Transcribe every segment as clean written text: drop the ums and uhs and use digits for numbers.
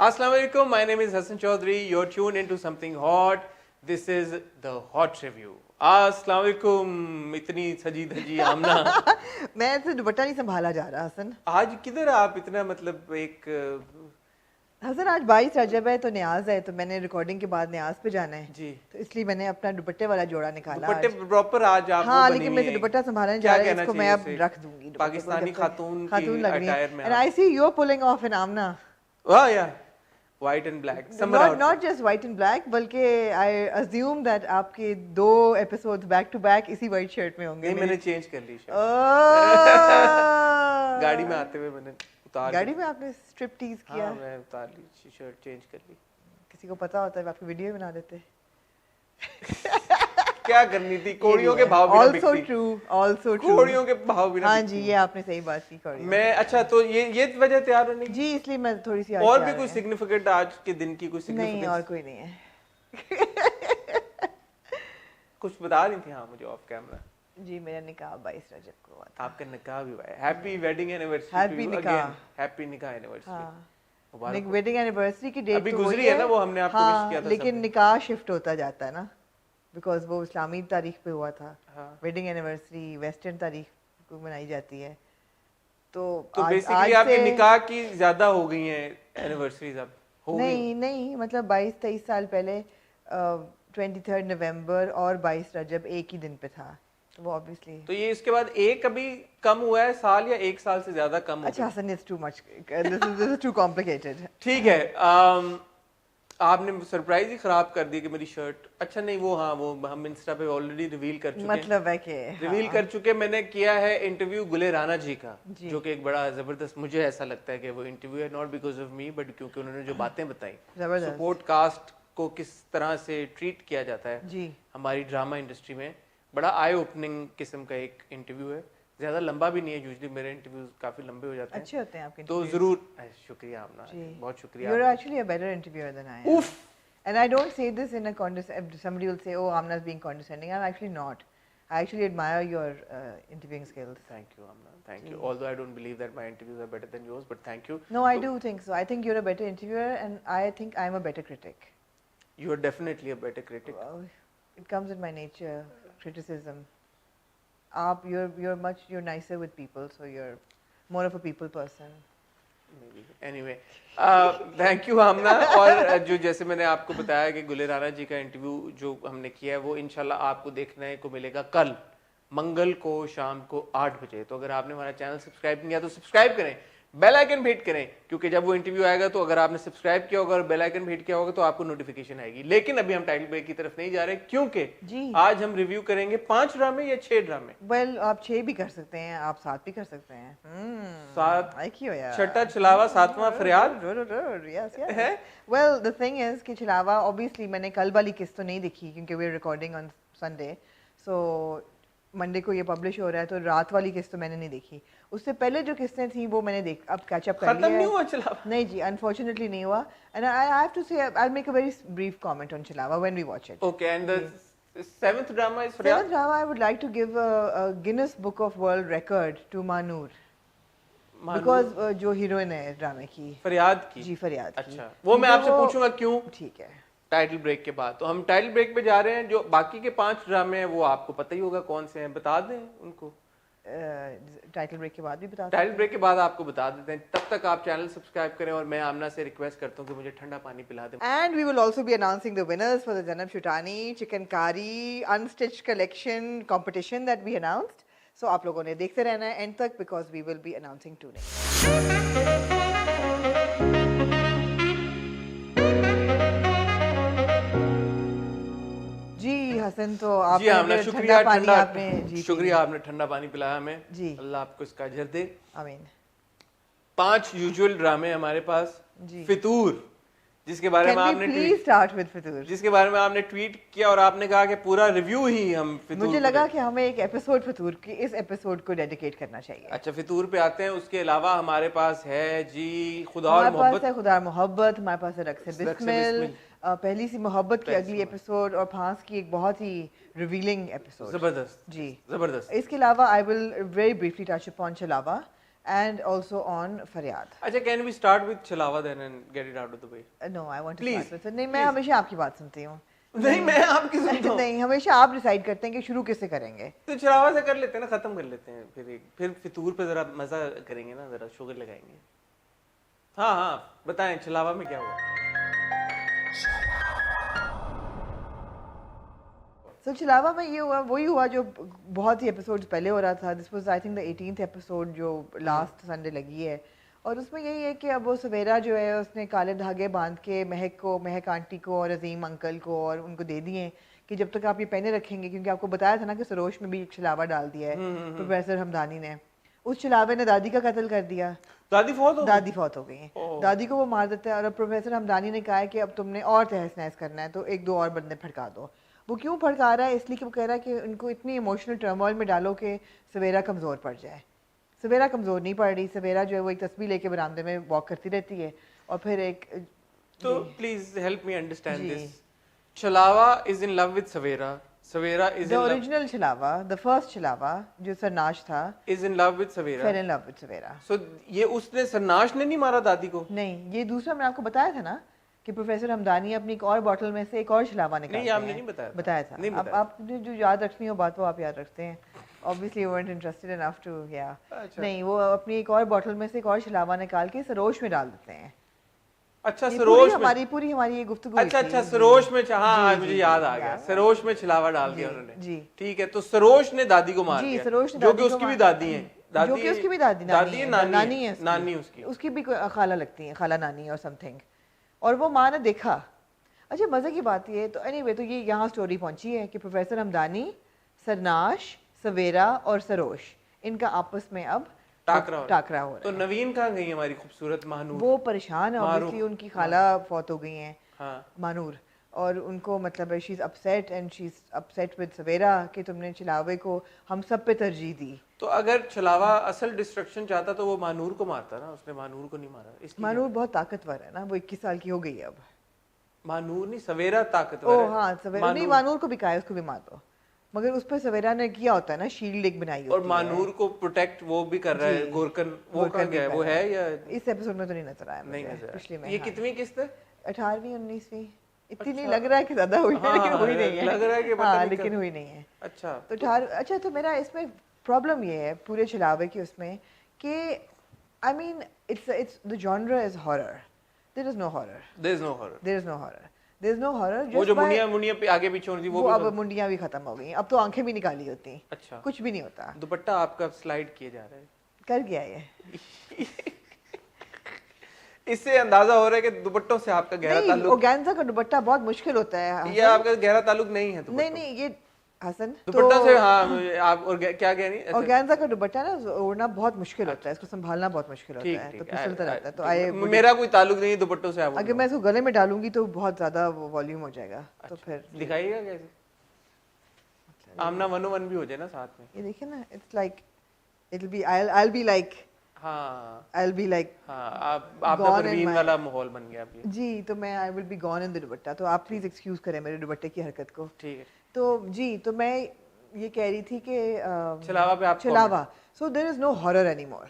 Assalamu alaikum. My name is Hassan Chaudhary. You're tuned into something hot. This is the Hot Review. Assalamu alaikum. इतनी सजी धजी आमना. मैं तो दुपट्टा नहीं संभाला जा रहा हसन. आज किधर आप इतना मतलब एक हसन आज 22 रजब है तो न्याज है तो मैंने रिकॉर्डिंग के बाद न्याज पे जाना है जी. तो इसलिए मैंने अपना दुपट्टे वाला जोड़ा निकाला. दुपट्टे प्रॉपर आज आप हाँ लेकिन मैं दुपट्टा संभालने जा रही हूँ इसको मैं अब रख दूंगी. पाकिस्तानी खातून लग रही है. में. And I see you're pulling off an आमना. वाह यार. White and black. Not just white and black, बल्कि I assume that आपके 2 episodes back to back इसी white shirt में होंगे. नहीं मैंने चेंज कर ली शर्ट. गाड़ी में आते हुए मैंने उतार. गाड़ी में आपने स्ट्रिप टीज किया? हाँ मैं उतार ली शर्ट चेंज कर ली. किसी को पता होता है आपकी वीडियो बना देते. क्या करनी थी कोड़ियों के भाव बिना बिकती. Also true. कोड़ियों के भाव बिना. हाँ जी ये आपने सही बात की कोड़ियों. मैं अच्छा तो ये वजह तैयार होने की. जी इसलिए मैं थोड़ी सी और भी कोई सिग्निफिकेंट आज के दिन की कोई सिग्निफिकेंस? नहीं और कोई नहीं है. कुछ बता रही थी हाँ मुझे ऑफ कैमरा. जी मेरा निकाह 22 रजब को हुआ था. आपका निकाह भी हुआ है. Happy wedding anniversary. हैप्पी निकाह. हैप्पी निकाह एनिवर्सरी. वेडिंग एनिवर्सरी की डेट अभी गुजरी है ना वो हमने आपको विश किया था. लेकिन निकाह शिफ्ट होता जाता है ना बिकॉज वो इस्लामी तारीख पे हुआ था. वेडिंग एनिवर्सरी वेस्टर्न तारीख को मनाई जाती है. तो बेसिकली आपके निकाह की ज्यादा हो गई हैं एनिवर्सरीज अब. नहीं मतलब 22-23 साल पहले 23 नवंबर और 22 रजब एक ही दिन पे था तो वो ऑब्वियसली. तो ये इसके बाद एक अभी कम हुआ है साल या एक साल से ज्यादा कम. अच्छा Hasan it's too much. This is too complicated. ठीक है. आपने सरप्राइज ही खराब कर दी कि मेरी शर्ट. अच्छा नहीं वो हाँ वो हम इंस्टा पे ऑलरेडी रिवील कर चुके हैं. मतलब है कि रिवील कर चुके. मैंने किया है इंटरव्यू गुले राणा जी का जो कि एक बड़ा जबरदस्त मुझे ऐसा लगता है कि वो इंटरव्यू है not because of me but क्योंकि उन्होंने जो बातें बताई सपोर्ट कास्ट को किस तरह से ट्रीट किया जाता है जी हमारी ड्रामा इंडस्ट्री में. बड़ा आई ओपनिंग किस्म का एक इंटरव्यू है. ज्यादा लंबा भी नहीं है. यूजुअली मेरे इंटरव्यूज काफी लंबे हो जाते हैं. अच्छे होते हैं आपके. तो जरूर शुक्रिया आपका. बहुत शुक्रिया. You are actually a better interviewer than I am. And I don't say this in a somebody will say, oh, Amna is being condescending. I'm actually not. I actually admire your interviewing skills. Thank you, Amna. Thank you. Although I don't believe that my interviews are better than yours, but thank you. No, I do think so. I think you're a better interviewer and I think I'm a better critic. You are definitely a better critic. Well, it comes in my nature, criticism. You're nicer with people, so you're more of a people person. Anyway, thank you Amna. और जो जैसे मैंने आपको बताया कि गुले राणा जी का interview जो हमने किया है वो इंशाल्लाह आपको देखने को मिलेगा कल मंगल को शाम को 8 बजे. तो अगर आपने हमारा चैनल सब्सक्राइब नहीं किया तो सब्सक्राइब करें. बेल आइकन हिट करें क्योंकि जब वो इंटरव्यू आएगा तो अगर आपने सब्सक्राइब किया होगा और बेल आइकन हिट किया होगा तो आपको नोटिफिकेशन आएगी. लेकिन अभी हम टाइटल ब्रेक की तरफ नहीं जा रहे क्योंकि आज हम रिव्यू करेंगे 5 ड्रामे या 6 ड्रामे. वेल आप 6 भी कर सकते हैं आप 7 भी कर सकते हैं. 7 छठा छलावा 7वां फरियाद है. वेल द थिंग इज कि छलावा ऑब्वियसली मैंने कल वाली किस्त तो नहीं देखी क्योंकि we are recording on Sunday so Monday को ये पब्लिश हो रहा है तो रात वाली किस्त तो मैंने नहीं देखी. उससे पहले जो किस्तें थी वो मैंने अब कैच अप कर लिया. खत्म नहीं हुआ छलावा? नहीं जी अनफॉर्चुनेटली नहीं हुआ. And I have to say I will make a very brief comment on Chhalawa when we watch it. Okay. And the 7th drama is Faryaad. 7th drama I would like to give a Guinness book of world record to मानूर because जो heroine है ड्रामे की फरियाद की. जी फरियाद. अच्छा वो मैं आपसे पूछूंगा क्यों. ठीक है टाइटल ब्रेक के बाद. तो हम टाइटल ब्रेक पे जा रहे हैं. जो बाकी के 5 ड्रामे हैं वो आपको पता ही होगा कौन से हैं. बता दें उनको. टाइटल ब्रेक के बाद भी बता. टाइटल ब्रेक के बाद आपको बता देते हैं. तब तक आप चैनल सब्सक्राइब करें और मैं आमना से रिक्वेस्ट करता हूं कि मुझे ठंडा पानी पिला दें. And we will also be announcing the winners for the जन्नब शुटानी chikankari unstitched collection competition that we announced. So आप लोगों ने देखते रहना है एंड तक because we will be announcing two names. Hasan तो आपने शुक्रिया ठंडा आपने शुक्रिया आपने ठंडा पानी पिलाया हमें जी. अल्लाह आपको इसका अजर दे. आमीन. 5 यूजुअल ड्रामे हमारे पास. फितूर जिसके बारे में आपने जिसके बारे में आपने ट्वीट किया और आपने कहा कि पूरा रिव्यू ही हम फितूर. मुझे लगा कि हमें एक एपिसोड फितूर की इस एपिसोड को डेडिकेट करना चाहिए. अच्छा फितूर पे आते हैं. उसके अलावा हमारे पास है जी खुदा और मोहब्बत. खुदा और मोहब्बत. हमारे पास है रक्स बिस्मिल पहली सी मोहब्बत की अगली एपिसोड और फांस की एक बहुत ही रिवीलिंग एपिसोड. जबरदस्त जी जबरदस्त. इसके अलावा I will very briefly touch upon छलावा and also on Faryad. अच्छा, can we start with Chalawa then and get it out of the way? No, I want to Please, start with. नहीं, मैं हमेशा आपकी बात सुनती हूँ. नहीं, मैं आपकी सुनता हूँ. नहीं, हमेशा आप डिसाइड करते हैं कि शुरू किससे करेंगे. तो चलावा से कर लेते हैं ना, खत्म कर लेते हैं, फिर फितूर पे जरा मजा करेंगे ना, जरा शुगर लगाएंगे. हाँ हाँ, बताएं चलावा में क्या हुआ. So चलावा में ये हुआ, वही हुआ जो बहुत ही एपिसोड्स पहले हो रहा था. This was I think the 18th episode जो लास्ट संडे लगी है. और उसमें यही है कि अब वो सवेरा जो है उसने काले धागे बांध के महक आंटी को और अजीम अंकल को और उनको दे दिए कि जब तक आप ये पहने रखेंगे, क्योंकि आपको बताया था ना कि सरोश में भी एक छलावा डाल दिया है प्रोफेसर हमदानी ने. उस छलावे ने दादी का कत्ल कर दिया. दादी फौत हो गई है. दादी को वो मार देता है. और अब प्रोफेसर हमदानी ने कहा है कि अब तुमने और तहस नहस करना है तो एक दो और बंदे फड़का दो. वो क्यों फड़का रहा है? इसलिए कि वो कह रहा है कि उनको इतनी इमोशनल टर्मोइल में डालो कि सवेरा कमज़ोर पड़ जाए. सवेरा कमज़ोर नहीं पड़ रही. सवेरा जो है वो एक तस्वीर लेके बरामदे में वॉक करती रहती है और फिर एक. तो please help me understand this. Chhalawa is in love with Savera. Savera is the original Chhalawa, the first Chhalawa जो सरनाश था, is in love with Savera. Fell in love with Savera. So ये उसने सरनाश ने नहीं मारा दादी को? नहीं, ये दूसरा मैंने आपको बताया था ना कि प्रोफेसर हमदानी अपनी एक और बॉटल में से एक और छलावा निकालते हैं. नहीं, आपने नहीं बताया. बताया था. अब आपने जो याद रखनी हो बात वो आप याद रखते हैं. Obviously you weren't interested enough to, yeah. नहीं, वो अपनी एक और बॉटल में से एक और छलावा निकाल के सरोश में डाल देते हैं. अच्छा, सरोश में पूरी हमारी ये गुफ्तगू. अच्छा, सरोश में. हाँ, मुझे याद आ गया. सरोश में छलावा डाल दिया उन्होंने. जी, ठीक है. तो सरोश ने दादी को मार दिया. सरोश ने जो कि उसकी भी दादी है. जो कि उसकी भी दादी है, नानी उसकी भी खाला लगती है, खाला नानी और समथिंग. और वो माँ ने देखा. अच्छा, मजे की बात ये तो एनीवे, तो ये यहाँ स्टोरी पहुंची है कि प्रोफेसर हमदानी, सरनाश, सवेरा और सरोश, इनका आपस में अब टाकरा हो रहा है. तो नवीन कहाँ गई हमारी खूबसूरत महानूर? वो परेशान है. ऑब्वियसली उनकी खाला फौत हो गई हैं. हाँ. महानूर. और उनको मतलब she is upset and she is upset with Savera कि तुमने छलावे को हम सब पे तरजीह दी. तो अगर छलावा असल डिस्ट्रक्शन चाहता तो वो महानूर को मारता ना. उसने महानूर को नहीं मारा. महानूर बहुत ताकतवर है ना, वो 21 साल की हो गई है अब. महानूर नहीं, सवेरा ताकतवर है. हाँ, सवेरा नहीं, महानूर को भी कहा है उसको भी मार दो. मगर उस पर सवेरा ने किया होता है ना, शील्ड एक बनाई होती है. और मानूर को प्रोटेक्ट वो भी कर रहा है. गोरकन वो कहाँ गया है? वो है या इस एपिसोड में तो नहीं नजर आया. नहीं नजर पिछले में. ये कितनी किस्त है? 18वीं 19वीं. इतनी नहीं लग रहा है कि ज्यादा हुई है, लेकिन हुई नहीं है. लग रहा है कि पता नहीं, लेकिन हुई नहीं है. अच्छा, तो 18. अच्छा, तो मेरा इसमें प्रॉब्लम ये है पूरे छलावे की उसमें कि I mean it's the genre is horror. There is no horror. वो जो मुंडिया पे आगे पीछे होती वो अब मुंडियां भी खत्म हो गई. अब तो आंखें भी निकाली होती. अच्छा, कुछ भी नहीं होता. दुपट्टा आपका स्लाइड किए जा रहा है. कर गया ये. इससे अंदाजा हो रहा है कि दुपट्टों से आपका गहरा ताल्लुक. ऑर्गेन्जा का दुपट्टा बहुत मुश्किल होता है. ये आपका गहरा ताल्लुक नहीं है. नहीं, ये हसन दुपट्टा से. हाँ, आप और क्या कह रही हैं? ऑर्गेन्जा का दुपट्टा ना ओढ़ना बहुत मुश्किल होता है. इसको संभालना बहुत मुश्किल होता है. तो फिसलता रहता है. तो मेरा कोई ताल्लुक नहीं है दुपट्टों से. अगर मैं इसको गले में डालूंगी तो बहुत ज्यादा वॉल्यूम हो जाएगा. तो फिर दिखाइएगा कैसे. आमना 101 भी हो जाए ना साथ में. ये देखिए ना, it's like it will be I will be like. हाँ, I'll be like. हाँ, आपका परवीन वाला माहौल बन गया अभी. जी, तो मैं I will be gone in the दुपट्टा. तो आप प्लीज एक्सक्यूज करें मेरे दुपट्टे की हरकत को. ठीक है. तो जी, तो मैं ये कह रही थी कि छलावा पे आप छलावा. So there is no horror anymore.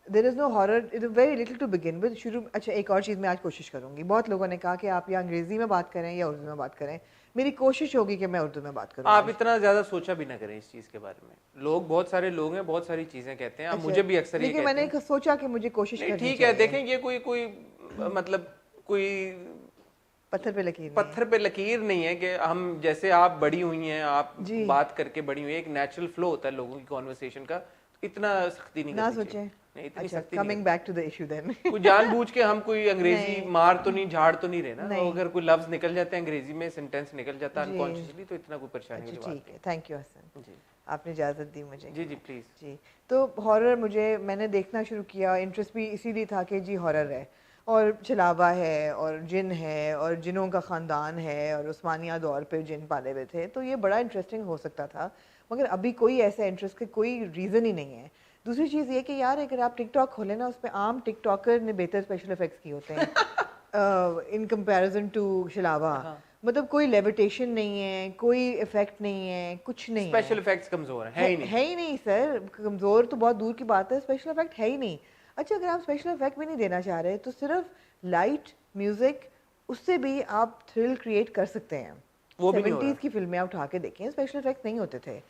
There is no horror. It is very little to begin with. शुरू. अच्छा, एक और चीज़ मैं आज कोशिश करूंगी. बहुत लोगों ने कहा कि आप या अंग्रेजी में बात करें या उर्दू में बात करें. मेरी कोशिश होगी कि मैं उर्दू में बात करूं. आप इतना ज्यादा सोचा भी ना करें इस चीज के बारे में. लोग, बहुत सारे लोग हैं, बहुत सारी चीजें कहते हैं. मुझे भी अक्सर ये कहते हैं. लेकिन मैंने सोचा कि मुझे कोशिश करनी चाहिए. ठीक है, देखें, ये कोई मतलब कोई पत्थर पे लकीर नहीं है कि हम, जैसे आप बड़ी हुई हैं, आप बात करके बड़ी हुई है, एक नेचुरल फ्लो होता है लोगों की कॉन्वर्सेशन का. इतना सख्ती नहीं करनी चाहिए. नहीं, इतनी सख्ती. Coming back to the issue then. कोई जानबूझ के हम कोई अंग्रेजी मार तो नहीं, झाड़ तो नहीं रहे ना. अगर कोई लफ्ज निकल जाते हैं अंग्रेजी में, सेंटेंस निकल जाता है अनकॉन्शियसली, तो इतना कोई परेशानी की बात नहीं. ठीक है, थैंक यू हसन जी, आपने इजाजत दी मुझे. जी जी प्लीज जी. तो हॉरर मैंने देखना शुरू किया. इंटरेस्ट भी इसीलिए था कि जी हॉरर है और छलावा है और जिन है और जिनों का ख़ानदान है और उस्मानिया दौर पे जिन पाले हुए थे. तो ये बड़ा इंटरेस्टिंग हो सकता था, मगर अभी कोई ऐसा इंटरेस्ट का कोई रीज़न ही नहीं है. दूसरी चीज़ ये कि यार अगर आप टिकटॉक खोलें ना, उस पर आम टिकटॉकर ने बेहतर स्पेशल इफेक्ट्स किए होते हैं इन कंपैरिजन टू छलावा. मतलब कोई लेविटेशन नहीं है, कोई इफेक्ट नहीं है, कुछ नहीं स्पेशल है। इफेक्ट्स कमजोर है ही नहीं। है ही नहीं सर, कमजोर तो बहुत दूर की बात है, स्पेशल इफेक्ट है ही नहीं। अच्छा, अगर आप स्पेशल इफेक्ट भी नहीं देना चाह रहे तो सिर्फ लाइट म्यूजिक, उससे भी आप थ्रिल क्रिएट कर सकते हैं। वो भी नहीं हो रहा। 70s की फिल्में आप उठा के देखें, स्पेशल इफेक्ट नहीं होते थे,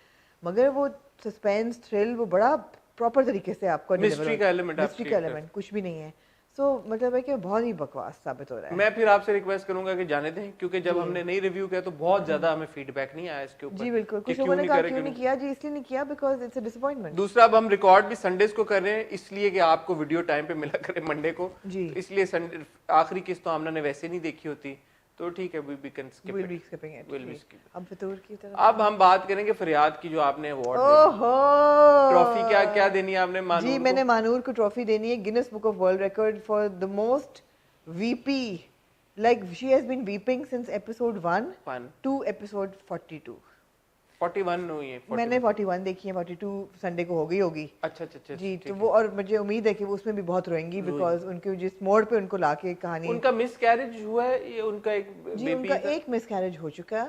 मगर वो सस्पेंस थ्रिल वो बड़ा प्रॉपर तरीके से आपको मिस्ट्री का एलिमेंट, मिस्ट्री का एलिमेंट कुछ भी नहीं है। सो मतलब है कि बहुत ही बकवास साबित हो रहा है। मैं फिर आपसे रिक्वेस्ट करूंगा कि जाने दें, क्योंकि जब हमने नई रिव्यू किया तो बहुत ज्यादा हमें फीडबैक नहीं आया इसके ऊपर। जी बिल्कुल, कि कुछ लोगों ने कहा करे, क्यों नहीं किया जी, इसलिए नहीं किया बिकॉज इट्स अ डिसअपॉइंटमेंट। दूसरा, अब हम रिकॉर्ड भी संडेज को कर रहे हैं इसलिए कि आपको वीडियो टाइम पे मिला करे मंडे को जी। तो इसलिए संडे आखिरी किस्त तो आमना ने वैसे नहीं देखी होती, तो ठीक है, we can skip We'll it, be skipping it, will be ठीक। स्किप। अब फितूर की तरफ। अब हम बात करेंगे फरियाद की, जो आपने अवार्ड ओहो, ट्रॉफी क्या क्या देनी है आपने मानूर जी को? मैंने मानूर को ट्रॉफी देनी है, Guinness book of world Record for the most weepy, like she has been weeping since episode 1 to episode 42। 41 हुई है, 41। मैंने 41 देखी है, 42 संडे को हो गई होगी। अच्छा अच्छा अच्छा, जी, ठीक तो है। वो, और मुझे उम्मीद है कि वो उसमें भी बहुत रोएंगी बिकॉज उनके जिस मोड़ पे उनको लाके कहानी। उनका मिस कैरेज हुआ है, ये उनका एक जी बेबी उनका था। एक मिस कैरेज हो चुका,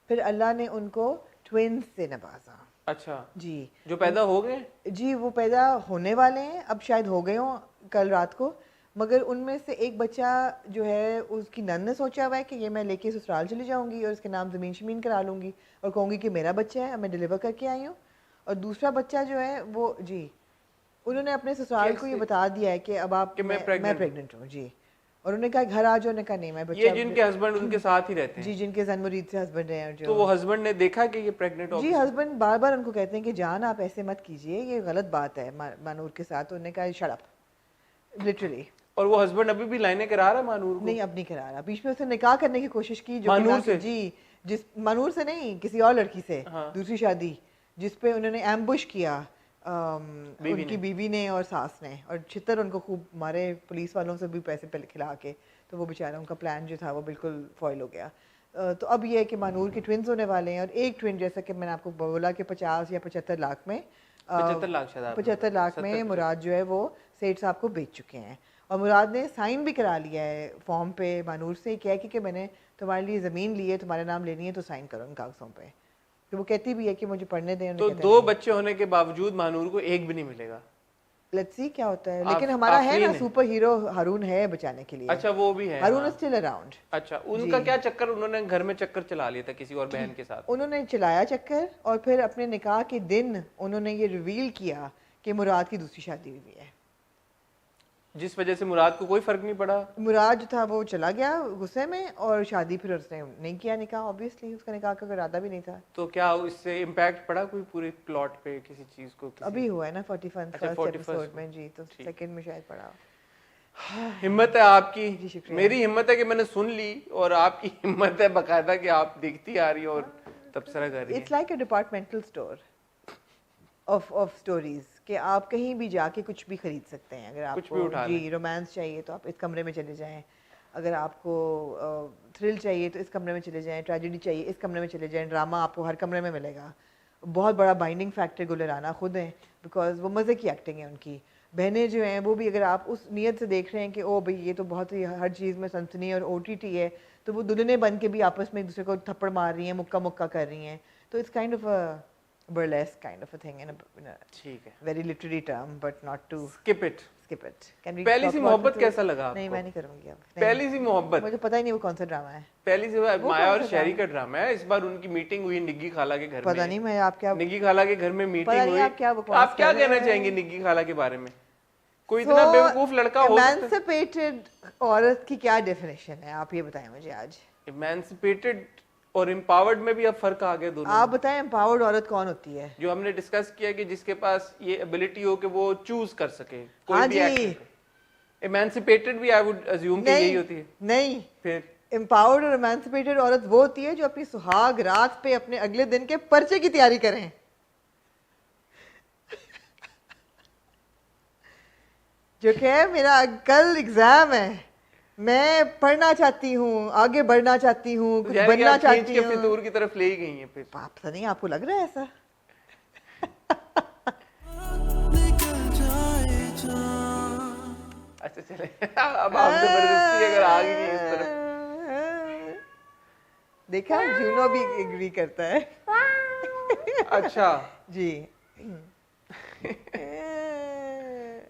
फिर अल्लाह ने उनको ट्विंस से नवाजा। अच्छा, जी, जो पैदा हो गए? जी वो पैदा होने वाले हैं, अब शायद हो गए हों कल रात को, मगर उनमें से एक बच्चा जो है उसकी नन ने सोचा हुआ है कि ये मैं लेके ससुराल चली जाऊंगी और इसके नाम ज़मीन शमीन करा लूंगी और कहूँगी कि मेरा बच्चा है, मैं डिलीवर करके आई हूँ। और दूसरा बच्चा जो है वो, जी उन्होंने अपने ससुराल को ये बता दिया है कि अब आप कि मैं प्रेग्नेंट हूँ। जी, और उन्होंने कहा घर आ जाओ, उन्होंने कहा नहीं मैं बच्चा। ये जिनके हस्बैंड उनके साथ ही रहते हैं? जी, जिनके जन मुरीद से हस्बैंड हैं, और जो तो वो हस्बैंड ने देखा कि ये प्रेग्नेंट हो? जी हस्बैंड बार बार उनको कहते हैं कि जान आप ऐसे मत कीजिए, ये गलत बात है मानूर के साथ। उन्होंने कहा शट अप, लिटरली। और वो हस्बैंड अभी भी लाइनें करा रहा है मानूर को? नहीं, अब नहीं करा रहा। बीच में उसने निकाह करने की कोशिश की, जो मानूर से? जी, जिस मानूर से नहीं, किसी और लड़की से। हाँ। दूसरी शादी जिस पे उन्होंने एम्बुश किया उनकी बीवी ने और सास ने, और छितर उनको खूब मारे पुलिस वालों से भी पैसे खिला के, तो वो बेचारा उनका प्लान जो था वो बिल्कुल फॉइल हो गया। तो अब ये है कि मानूर के ट्विन्स होने वाले हैं, और एक ट्विन जैसा कि मैंने आपको बोला कि 50 या 75 लाख में 75 लाख शायद 75 लाख में मुराद जो है वो सेठ साहब को बेच चुके हैं। और मुराद ने साइन भी करा लिया है फॉर्म पे मानूर से, क्या कि मैंने तुम्हारे लिए ज़मीन ली है, तुम्हारा नाम लेनी है तो साइन करो इन कागज़ों पे। तो वो कहती भी है कि मुझे पढ़ने दें। तो 2 बच्चे होने के बावजूद मानूर को एक भी नहीं मिलेगा। लेट्स सी क्या होता है, लेकिन हमारा है ना सुपर हीरो हारून है बचाने के लिए। अच्छा, वो भी है, हारून स्टिल अराउंड। अच्छा, उनका क्या चक्कर, उन्होंने घर में चक्कर चला लिया था किसी और बहन के साथ? उन्होंने चलाया चक्कर, और फिर अपने निकाह के दिन उन्होंने ये रिवील किया कि मुराद की दूसरी शादी हुई है, जिस वजह से मुराद को कोई फर्क नहीं पड़ा। मुराद जो था वो चला गया गुस्से में, और शादी फिर उसने नहीं किया निकाह, ऑब्वियसली उसका निकाह का इरादा भी नहीं था। तो क्या इससे इम्पैक्ट पड़ा कोई पूरे प्लॉट पे, किसी चीज को? अभी हुआ है ना 41 अच्छा, एपिसोड में जी, तो सेकंड में शायद पड़ा। हिम्मत है आपकी। जी शुक्रिया। मेरी हिम्मत है कि मैंने सुन ली, और आपकी हिम्मत है बकायदा कि आप देखती आ रही हो और तबसरा कर रही it's like a departmental store of stories, कि आप कहीं भी जाके कुछ भी खरीद सकते हैं। अगर आपको जी रोमांस चाहिए तो आप इस कमरे में चले जाएं, अगर आपको थ्रिल चाहिए तो इस कमरे में चले जाएं, ट्रेजेडी चाहिए इस कमरे में चले जाएं, ड्रामा आपको हर कमरे में मिलेगा। बहुत बड़ा बाइंडिंग फैक्टर गुलराना खुद हैं, बिकॉज वो मज़े की एक्टिंग है उनकी। बहनें जो हैं वो भी, अगर आप उस नीयत से देख रहे हैं कि ओ भाई ये तो बहुत ही हर चीज़ में सनसनी और OTT है, तो वो दुल्हने बन के भी आपस में एक दूसरे को थप्पड़ मार रही हैं, मुक्का मुक्का कर रही हैं। तो it's kind of a burlesque kind of a thing in a ठीक है, very literary term, but not to skip it. Can we पहली सी मोहब्बत कैसा लगा आपको? नहीं, मैं नहीं करूंगी अब। पहली सी मोहब्बत, मुझे पता ही नहीं वो कौन सा ड्रामा है। पहली सी माया और शहरी का ड्रामा है। इस बार उनकी मीटिंग हुई निग्गी खाला के घर में। पता नहीं मैं आप क्या, निग्गी खाला के घर में मीटिंग हुई। आप क्या कहना चाहेंगे निग्गी खाला के बारे में? कोई इतना बेवकूफ लड़का हो सकता है? इमेंसिपेटेड औरत की क्या डेफिनेशन है, आप ये बताएं मुझे आज। इमेंसिपेटेड और एम्पावर्ड में भी अब फर्क आ गया दोनों। आप बताएं एम्पावर्ड औरत कौन होती है? जो हमने डिस्कस किया कि जिसके पास ये एबिलिटी हो कि वो चूज कर सके कोई हाँ भी एक्शन। इमेंसिपेटेड भी आई वुड अज्यूम कि यही होती है। नहीं, फिर एम्पावर्ड और इमेंसिपेटेड औरत वो होती है जो अपनी सुहाग रात पे अपने अगले दिन के पर्चे की तैयारी करें। जो कहे मेरा कल एग्जाम है, मैं पढ़ना चाहती हूँ, आगे बढ़ना चाहती हूँ, कुछ बनना चाहती हूँ। फितूर की तरफ ले ही गई हैं फिर। पता नहीं आपको लग रहा है ऐसा? अच्छा चले अब आप जबरदस्ती अगर आ गई इस तरफ। देखा, जूनो भी एग्री करता है। अच्छा जी।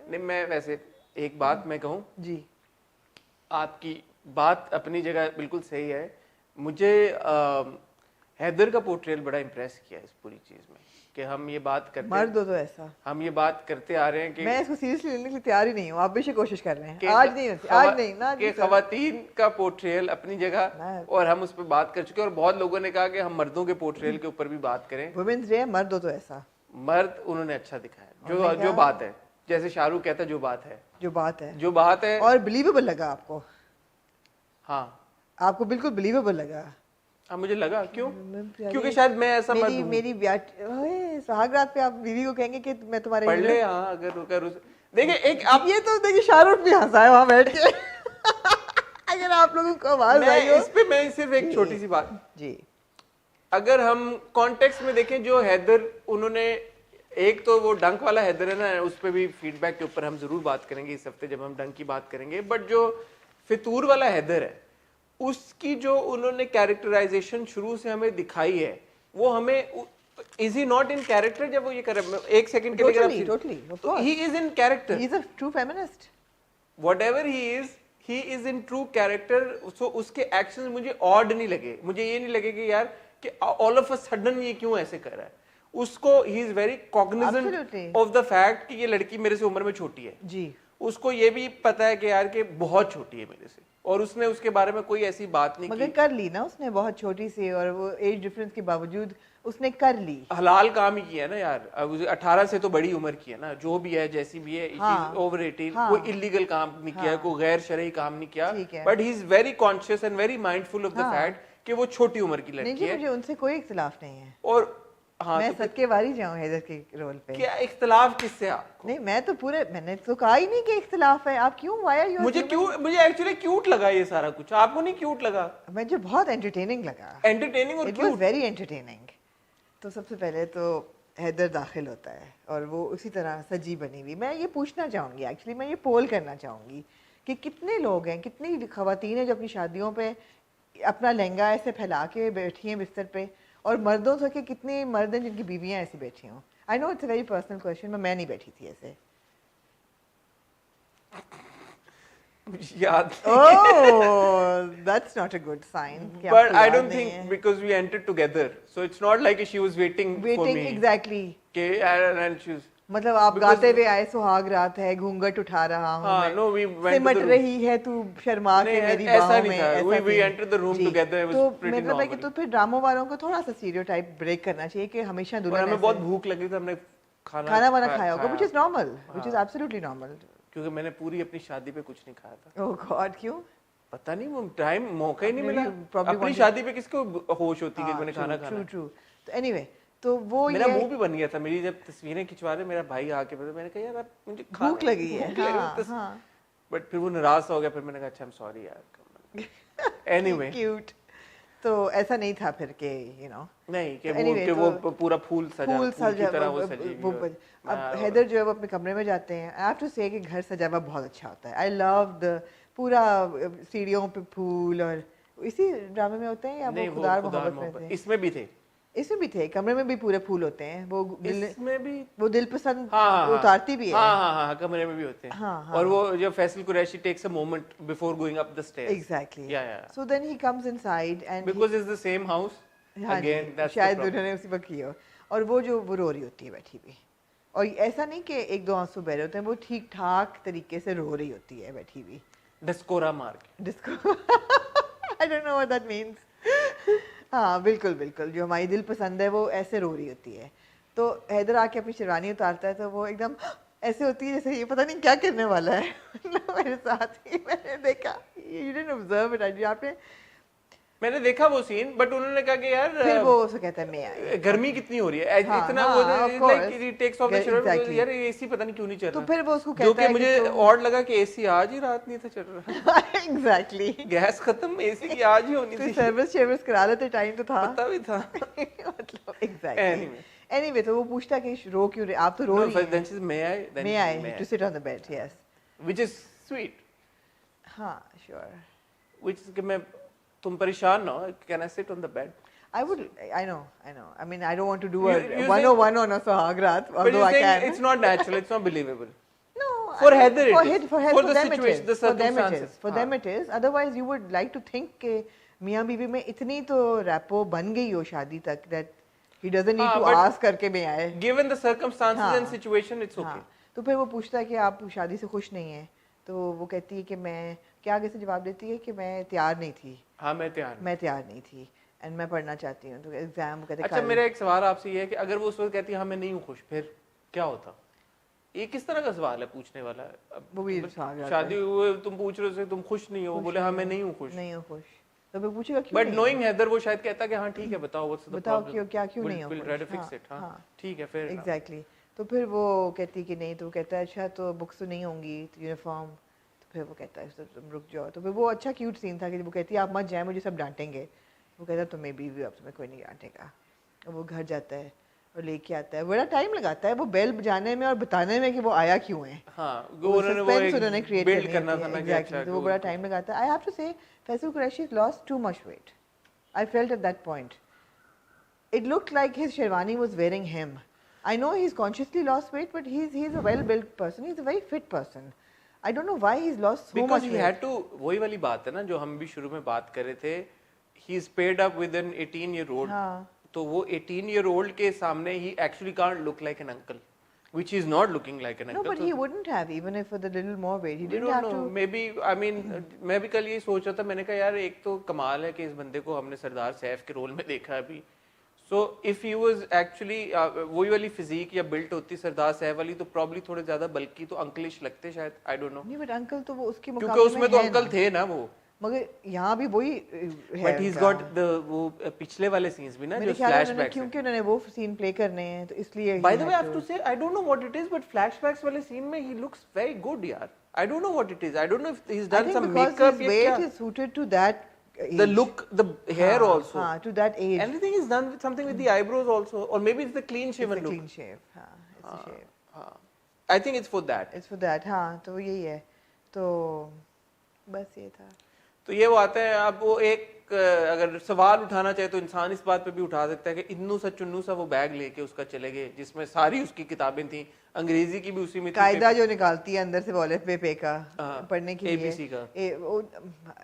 नहीं, मैं वैसे एक बात मैं कहूँ, जी। आपकी बात अपनी जगह बिल्कुल सही है। मुझे हैदर का पोर्ट्रेल बड़ा इम्प्रेस किया इस पूरी चीज में, कि हम ये बात करते मर्द हो तो ऐसा, हम ये बात करते आ रहे हैं कि मैं इसको सीरियसली लेने के लिए तैयार ही नहीं हूँ। आप बेशक कोशिश कर रहे हैं, कि आज नहीं होती, आज नहीं ना कि खवातीन का पोर्ट्रेल अपनी जगह, मैं- और हम उस पर बात कर चुके हैं, और बहुत लोगों ने कहा कि हम मर्दों के पोर्ट्रेल के ऊपर भी बात करें। वुमेन्स डे है, मर्द हो तो ऐसा, मर्द उन्होंने अच्छा दिखाया, उन्होंने जो कहा- बात है, जैसे शाहरुख कहता है, जो बात है, जो बात है, जो बात है। और बिलीवेबल लगा आपको? हाँ आपको बिल्कुल बिलीवेबल लगा? हाँ, मुझे लगा, क्यों? प्यारी, क्योंकि शायद मैं ऐसा मर्द हूँ। मेरी सुहागरात पे आप बीवी को कहेंगे कि मैं तुम्हारे पढ़ ले, हाँ, अगर देखिए एक आप, ये तो देखिए शाहरुख भी हंसा है वहां बैठ के। अगर आप लोगों को आवाज आई हो इस पे मैं सिर्फ एक छोटी सी बात जी, अगर हम कॉन्टेक्स्ट में देखें, जो हैदर उन्होंने, एक तो वो डंक वाला हैदर है ना, उस पर भी फीडबैक के ऊपर हम जरूर बात करेंगे इस हफ्ते जब हम डंक की बात करेंगे, बट जो फितूर वाला हैदर है, उसकी जो उन्होंने कैरेक्टराइजेशन शुरू से हमें दिखाई है, वो हमें, is he not in character जब वो ये कर रहे हैं? एक सेकंड के लिए totally, of course. He is in character, he is a true feminist. whatever he is in true character. So उसके एक्शंस मुझे ऑड नहीं लगे, मुझे ये नहीं लगे कि यार कि ऑल ऑफ अ सडन ये क्यों ऐसे कर रहा है। उसको he is very Cognizant Absolutely. Of the fact कि ये लड़की मेरे से उम्र में छोटी है। जी, उसको ये भी पता है कि यार कि बहुत छोटी है मेरे से, और उसने उसके बारे में कोई ऐसी बात नहीं मगर की। कर ली ना उसने, बहुत छोटी सी, और वो एज डिफरेंस के बावजूद उसने कर ली। हलाल काम ही किया ना यार, अब उसे 18 से तो बड़ी उम्र की है ना, जो भी है जैसी भी है, हाँ, ओवर 18, हाँ, कोई इलीगल काम नहीं किया, हाँ, कोई गैर शरई काम नहीं किया, ठीक है। But he is very conscious and very mindful of the हाँ। फैक्ट कि वो छोटी उम्र की नहीं लड़की जी, है। मुझे उनसे कोई इख्तिलाफ नहीं है। और हाँ, मैं तो फिर सदके वारी जाऊं हैदर के रोल पे। क्या इख्तिलाफ किससे आपको? नहीं, मैं तो पूरे, मैंने तो कहा ही नहीं कि इख्तिलाफ है। आप क्यों, why are you assuming? मुझे एक्चुअली क्यूट लगा ये सारा कुछ, आपको नहीं क्यूट लगा? मुझे बहुत एंटरटेनिंग लगा, एंटरटेनिंग और it was cute. Very entertaining. तो सबसे पहले तो हैदर दाखिल होता है और वो उसी तरह सजी बनी हुई। मैं ये पूछना चाहूँगी, एक्चुअली मैं ये पोल करना चाहूँगी कि कितने लोग हैं, कितनी खवातीन हैं जो अपनी शादियों पे अपना लहंगा ऐसे फैला के बैठी हैं बिस्तर पे, और मर्दों से कि कितने मर्द हैं जिनकी बीवियाँ ऐसी बैठी हों। I know it's a very personal question, मैं नहीं बैठी थी ऐसे। याद Oh, that's not a good sign. कि but आपको I याद don't नहीं think है। because we entered together, so it's not like she was waiting for Waiting, me. exactly. कि and she was, मतलब आप Because- गाते हुए आए, सुहाग रात है, घूंघट उठा रहा हूँ हाँ, मैं, no, we went to सिमट the room. रही है तू शर्मा के नहीं, मेरी ऐसा बाहों नहीं में, था। ऐसा We scene. entered the room जी। together, it was तो pretty मतलब है कि normal. तो फिर ड्रामों वालों को थोड़ा सा स्टीरियोटाइप ब्रेक करना चाहिए कि हमेशा और दुल्हन हमें ऐसे- बहुत भूख लगी थी, हमने खाना वाना खाया होगा, which is normal, which is हाँ। absolutely normal. क्योंकि मैंने पूरी अपनी शादी पे कुछ नहीं खाया था। Oh God, क्यों? पता नहीं, वो टाइम मौका ही नहीं Maybe मिला। you probably अपनी wanted- शादी पे किसको होश होती है कि हाँ, मैंने खाना खाना true, है? true. तो anyway, तो वो मेरा ये मुंह भी बन गया था, मेरी जब तस्वीरें खिंचवा रहे मेरा भाई आके बोला, मैंने कहा यार आप मुझे भूख लगी है, हाँ, बट हाँ। फिर वो नाराज सा हो गया, फिर मैंने कहा अच्छा आई एम सॉरी यार। Anyway Cute. तो ऐसा नहीं था फिर के you know नहीं कि तो वो anyway, कि तो वो पूरा फूल सजा, फूल फूल की सजा तरह वो सजी हुई और अब मैं- हैदर जो है वो अपने कमरे में जाते हैं। आई हैव टू से कि घर सजा हुआ बहुत अच्छा होता है। आई लव द पूरा सीढ़ियों पे फूल, और इसी ड्रामे में होते हैं या नहीं, वो वो खुदार खुदार मोहब्बत में मोहब्बत थे? इसमें भी थे, इसमें भी थे, कमरे में भी पूरे फूल होते हैं। वो इसमें भी वो दिल पसंद हाँ, उतारती भी है। हाँ हाँ हाँ, कमरे में भी होते हैं। हाँ, हाँ। और वो जो Faisal Qureshi takes a moment before going up the stairs. Exactly. Yeah. So then he comes inside and because it's the same house हाँ जी, अगेन, दैट्स शायद उन्होंने उसी वक्त की हो। और वो जो वो रो रही होती है बैठी हुई, और ऐसा नहीं कि एक दो आंसू बह रहे होते हैं, वो ठीक ठाक तरीके से रो रही होती है बैठी हुई। डस्कोरा मार के। Disco I don't know what that means. हाँ बिल्कुल बिल्कुल, जो हमारी दिल पसंद है वो ऐसे रो रही होती है। तो हैदर आके अपनी शेरवानी उतारता है तो वो एकदम ऐसे होती है जैसे ये पता नहीं क्या करने वाला है। मेरे साथ ही मैंने देखा, यू डिडंट ऑब्जर्व इट, आपने मैंने देखा वो सीन, बट उन्होंने कहा कि यार फिर वो उसको कहता है मैं आई। गर्मी कितनी हो रही है, हाँ, इतना हाँ, वो of course. Like he takes off the Exactly. यार एसी पता नहीं क्यों नहीं चल तो रहा। फिर वो उसको जो कहता कि है मुझे कि ऑड लगा कि एसी आज ही रात नहीं था चल रहा। एग्जैक्टली गैस खत्म, एसी की आज ही होनी तो थी। सर्विस करा लेते, टाइम तो था। पता भी था। मतलब एग्जैक्टली। Anyway. एनीवे तो वो पूछता कि रो क्यों रहे, आप तो रो No, रही first then हैं। she says, May I to sit on the bed? Yes. which is sweet, हाँ, sure. which is कि मैं तुम परेशान ना हो, can I sit on the bed? I know. I mean, I don't want to do a You 101 on a Sahagrat, But although you're I saying can. it's not natural, it's not believable. No, For I mean, Heather it is. For For the them it situation, is. the For them it circumstances. is. For them it is. Otherwise, you would like to think कि मियाँ बीवी में इतनी तो rapport बन गई हो शादी तक that he doesn't need हाँ, to but ask करके में आए. Given the circumstances हाँ. and situation, it's okay. हाँ. तो फिर वो पूछता है कि आप शादी से खुश नहीं हैं. तो वो कहती है कि मैं क्या आगे से जवाब देती है कि मैं तैयार नहीं थी. हाँ, मैं तैयार नहीं थी. एंड मैं पढ़ना चाहती हूँ तो एग्जाम कहते अच्छा, मेरा एक सवाल आपसे ये है कि अगर वो उस वक्त कहती है हाँ मैं नहीं हूँ खुश, फिर क्या होता? ये किस तरह का सवाल है पूछने वाला? वो भी शादी हुए तुम पूछ रहे हो तुम खुश नहीं हो, बोले हाँ मैं नहीं हूँ खुश, तो फिर पूछेगा क्यों? बट नोइंग हैदर वो शायद कहता कि हाँ ठीक है बताओ व्हाट्स द बताओ प्रॉब्लम, क्या क्यों नहीं हो will try to fix it. हाँ ठीक है फिर एग्जैक्टली. तो फिर वो कहती कि नहीं, तो कहता है अच्छा तो बुक्स तो नहीं होंगी यूनिफॉर्म. तो फिर वो कहता है तुम रुक जाओ. तो फिर वो अच्छा क्यूट सीन था कि वो कहती है आप मत जाए मुझे सब डांटेंगे. वो कहता है तो मैं बीवी अब तुम्हें कोई नहीं डांटेगा. वो घर जाता है और लेके आता है. बड़ा टाइम लगाता है वो बेल बजाने में और बताने में कि वो आया क्यों है. हाँ, उन्होंने क्रिएट बिल्ड करना था ना. एग्जैक्टली. तो वो बड़ा टाइम लगाता है. आई have to say Faisal Qureshi lost too much weight. I felt at that point. It looked like his sherwani was wearing him. I know he's consciously lost weight, but he's a well-built person. He's a very fit person. I don't know why he's lost so Because much he weight. had to, वही वाली बात है ना जो हम भी शुरू में बात कर रहे थे. He's paired up with an 18-year-old. हाँ. तो वो 18-year-old के सामने he actually can't look like an uncle, which he's not looking like an No, uncle. but he wouldn't have even if with a little more weight. He We didn't don't have know. to. Maybe I mean मैं भी कल ये सोच रहा था. मैंने कहा यार एक तो कमाल है कि इस बंदे को हमने सरदार सैफ के रोल में देखा है अभी. So if he was actually वही वाली फिजिक या बिल्ट होती सरदार सैफ वाली तो प्रॉब्ली थोड़े ज्यादा बल्कि तो अंकलिश लगते शायद. I don't know. नहीं, but अंकल तो वो उसके क्योंकि मुकाबले उसमें तो अंकल थे ना वो. मगर यहाँ भी वही But he's got the वो पिछले वाले सीन्स भी ना जो फ्लैशबैक्स. क्योंकि उन्होंने वो सीन प्ले करने हैं तो इसलिए. By the way, I have to say, I don't know what it is, but flashbacks वाले सीन में he looks very good यार. I don't know what it is. I don't know if he's done some makeup. His weight is suited to that age. The look, the hair also. To that age. Everything is done with something with the eyebrows also, or maybe it's the clean shaven look. Clean shave. It's a shave. I think it's for that. It's for that. हाँ, तो यही है. तो बस ये था. तो ये वो आते हैं. अब वो एक अगर सवाल उठाना चाहे तो इंसान इस बात पे भी उठा सकता है कि इन्नू सा चुन्नू सा वो बैग लेके उसका चले गए जिसमें सारी उसकी किताबें थी. अंग्रेजी की भी उसी में थी. कायदा जो निकालती है अंदर से वॉलेट पे का पढ़ने के लिए. ABC का.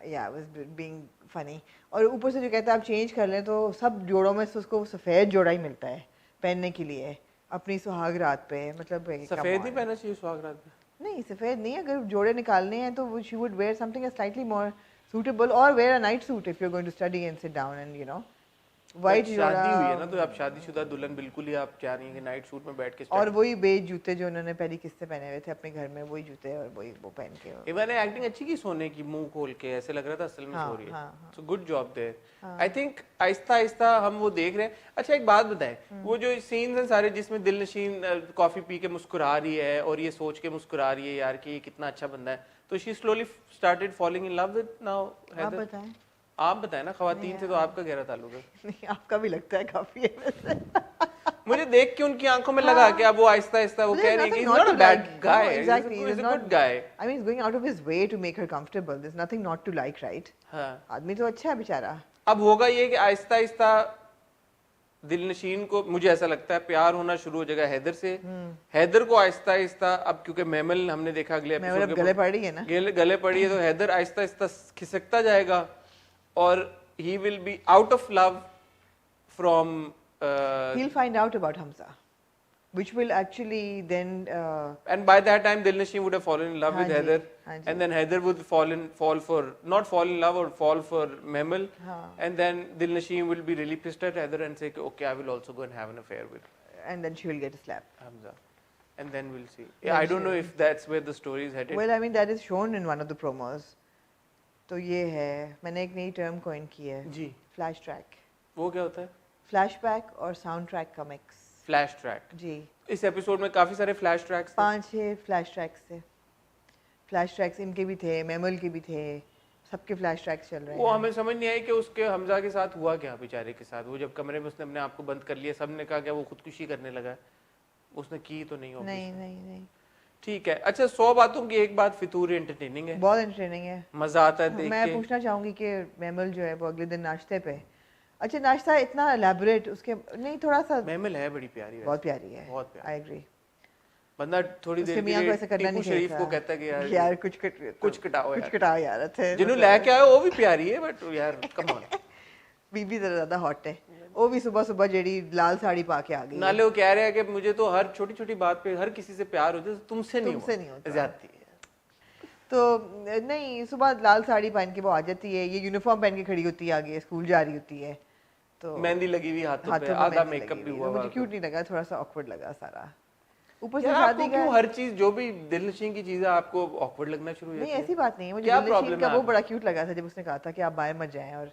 Yeah, was being funny. और ऊपर से जो कहता है आप चेंज कर लें तो सब जोड़ों में से उसको सफेद जोड़ा ही मिलता है पहनने के लिए अपनी सुहाग रात पे. मतलब सफेद ही पहनना चाहिए सुहाग रात पे. नहीं, सफेद नहीं. अगर जोड़े निकालने हैं तो she would wear something slightly more suitable or wear a night suit if you're going to study and sit down and white जोड़ा. शादी हुई है ना तो आप शादीशुदा दुल्हन बिल्कुल ही आप चाह रही हैं कि नाइट सूट में बैठ के. और वही बेज जूते जो उन्होंने पहली किस्तें पहने हुए थे अपने घर में वही जूते और वही वो पहन के. इवन ने एक्टिंग अच्छी की सोने की मुंह खोल के ऐसे लग रहा था असल में सो रही है. So good job there. I think आहिस्ता आहिस्ता हम वो देख रहे हैं. अच्छा एक बात बताएं, वो जो सीन्स हैं सारे जिसमें दिलनशीन कॉफी पी के मुस्कुरा रही है और ये सोच के मुस्कुरा रही है यार कि ये कितना अच्छा बंदा है, तो she slowly started falling in love with now. आप बताएं ना, खवातीन से तो आपका गहरा ताल्लुक है. नहीं, आपका भी लगता है काफी है वैसे. मुझे देख के उनकी आंखों में लगा कि अब वो आहिस्ता आहिस्ता वो कह रही है कि he's not a bad guy. Exactly, he's a good guy. I mean, he's going out of his way to make her comfortable. There's nothing not to like, right? हाँ. आदमी तो अच्छा है बेचारा. अब होगा ये कि आहिस्ता आहिस्ता दिलनशीन को मुझे ऐसा लगता है प्यार होना शुरू हो जाएगा हैदर से. हैदर को आहिस्ता आहिस्ता अब क्योंकि मेमल हमने देखा अगले एपिसोड में गले पड़ी है ना, गले पड़ी है तो हैदर आहिस्ता आहिस्ता खिसकता जाएगा और he will be out of love from he'll find out about Hamza, which will actually then and by that time Dilnashin would have fallen in love with Heather, and then Heather would fall in love or fall for Memel, and then Dilnashin will be really pissed at Heather and say okay, I will also go and have an affair with, and then she will get a slap Hamza, and then we'll see. Yeah, I don't know if that's where the story is headed. Well, I mean that is shown in one of the promos. तो ये है, मैंने एक नई term coin की है जी, flash track. वो क्या होता है? फ्लैशबैक और साउंड ट्रैक का मिक्स. फ्लैश ट्रैक जी. इस एपिसोड में काफी सारे फ्लैश ट्रैक्स थे. 5-6 फ्लैश ट्रैक्स थे. फ्लैश ट्रैक्स इनके भी थे, मेमल के भी थे, सबके फ्लैश ट्रैक्स चल रहे हैं. वो हमें समझ नहीं आई कि उसके हमजा के साथ हुआ क्या बेचारे के साथ. वो जब कमरे में उसने अपने आप को बंद कर लिया, सबने कहा क्या वो खुदकुशी करने लगा. उसने की तो नहीं. नहीं. ठीक है। अच्छा, 100 बातों की एक बात, फितूर एंटरटेनिंग है, बहुत एंटरटेनिंग है। मजा आता है देख मैं के। पूछना चाहूंगी कि मैमल जो है वो अगले दिन नाश्ते पे, अच्छा नाश्ता इतना एलैबोरेट उसके नहीं, थोड़ा सा महमिल है बड़ी प्यारी वैसे, बहुत प्यारी है, बहुत प्यारी। I agree. बंदा थोड़ी उसके देर के मियाँ को लिए ऐसा करना टीपू नहीं शरीफ चाहिए को कहता है कि यार यार कुछ कटाओ कुछ यार, कटाओ यार, अच्छे जिन्हों लेके आए वो भी प्यारी है, बट यार कम ऑन। बीबी तो ज्यादा हॉट है, वो भी सुबह सुबह जेडी लाल साड़ी पा के आ गई है। नाले वो कह रहे हैं कि मुझे तो हर छोटी छोटी बात पे हर किसी से प्यार होता है, तुमसे नहीं तुमसे नहीं होता। ज्यादती है। तो नहीं, सुबह लाल साड़ी पहन के वो आ जाती है, ये यूनिफॉर्म पहन के खड़ी होती है आगे, स्कूल जा रही होती है, तो मेहंदी लगी हुई हाथों पे, हाथों में आधा मेहंदी मेकअप लगी भी हुई हुआ है, मुझे हुआ। क्यूट नहीं लगा, थोड़ा सा ऑकवर्ड लगा सारा। ऊपर से यार शादी आपको का क्यों हर चीज जो भी दिलनशीन की चीज है आपको ऑकवर्ड लगना शुरू हो नहीं, जाती है? ऐसी बात नहीं है, मुझे क्या दिलनशीन प्रॉब्लम का है वो आपको? बड़ा क्यूट लगा था जब उसने कहा था कि आप बाहर मत जाएं और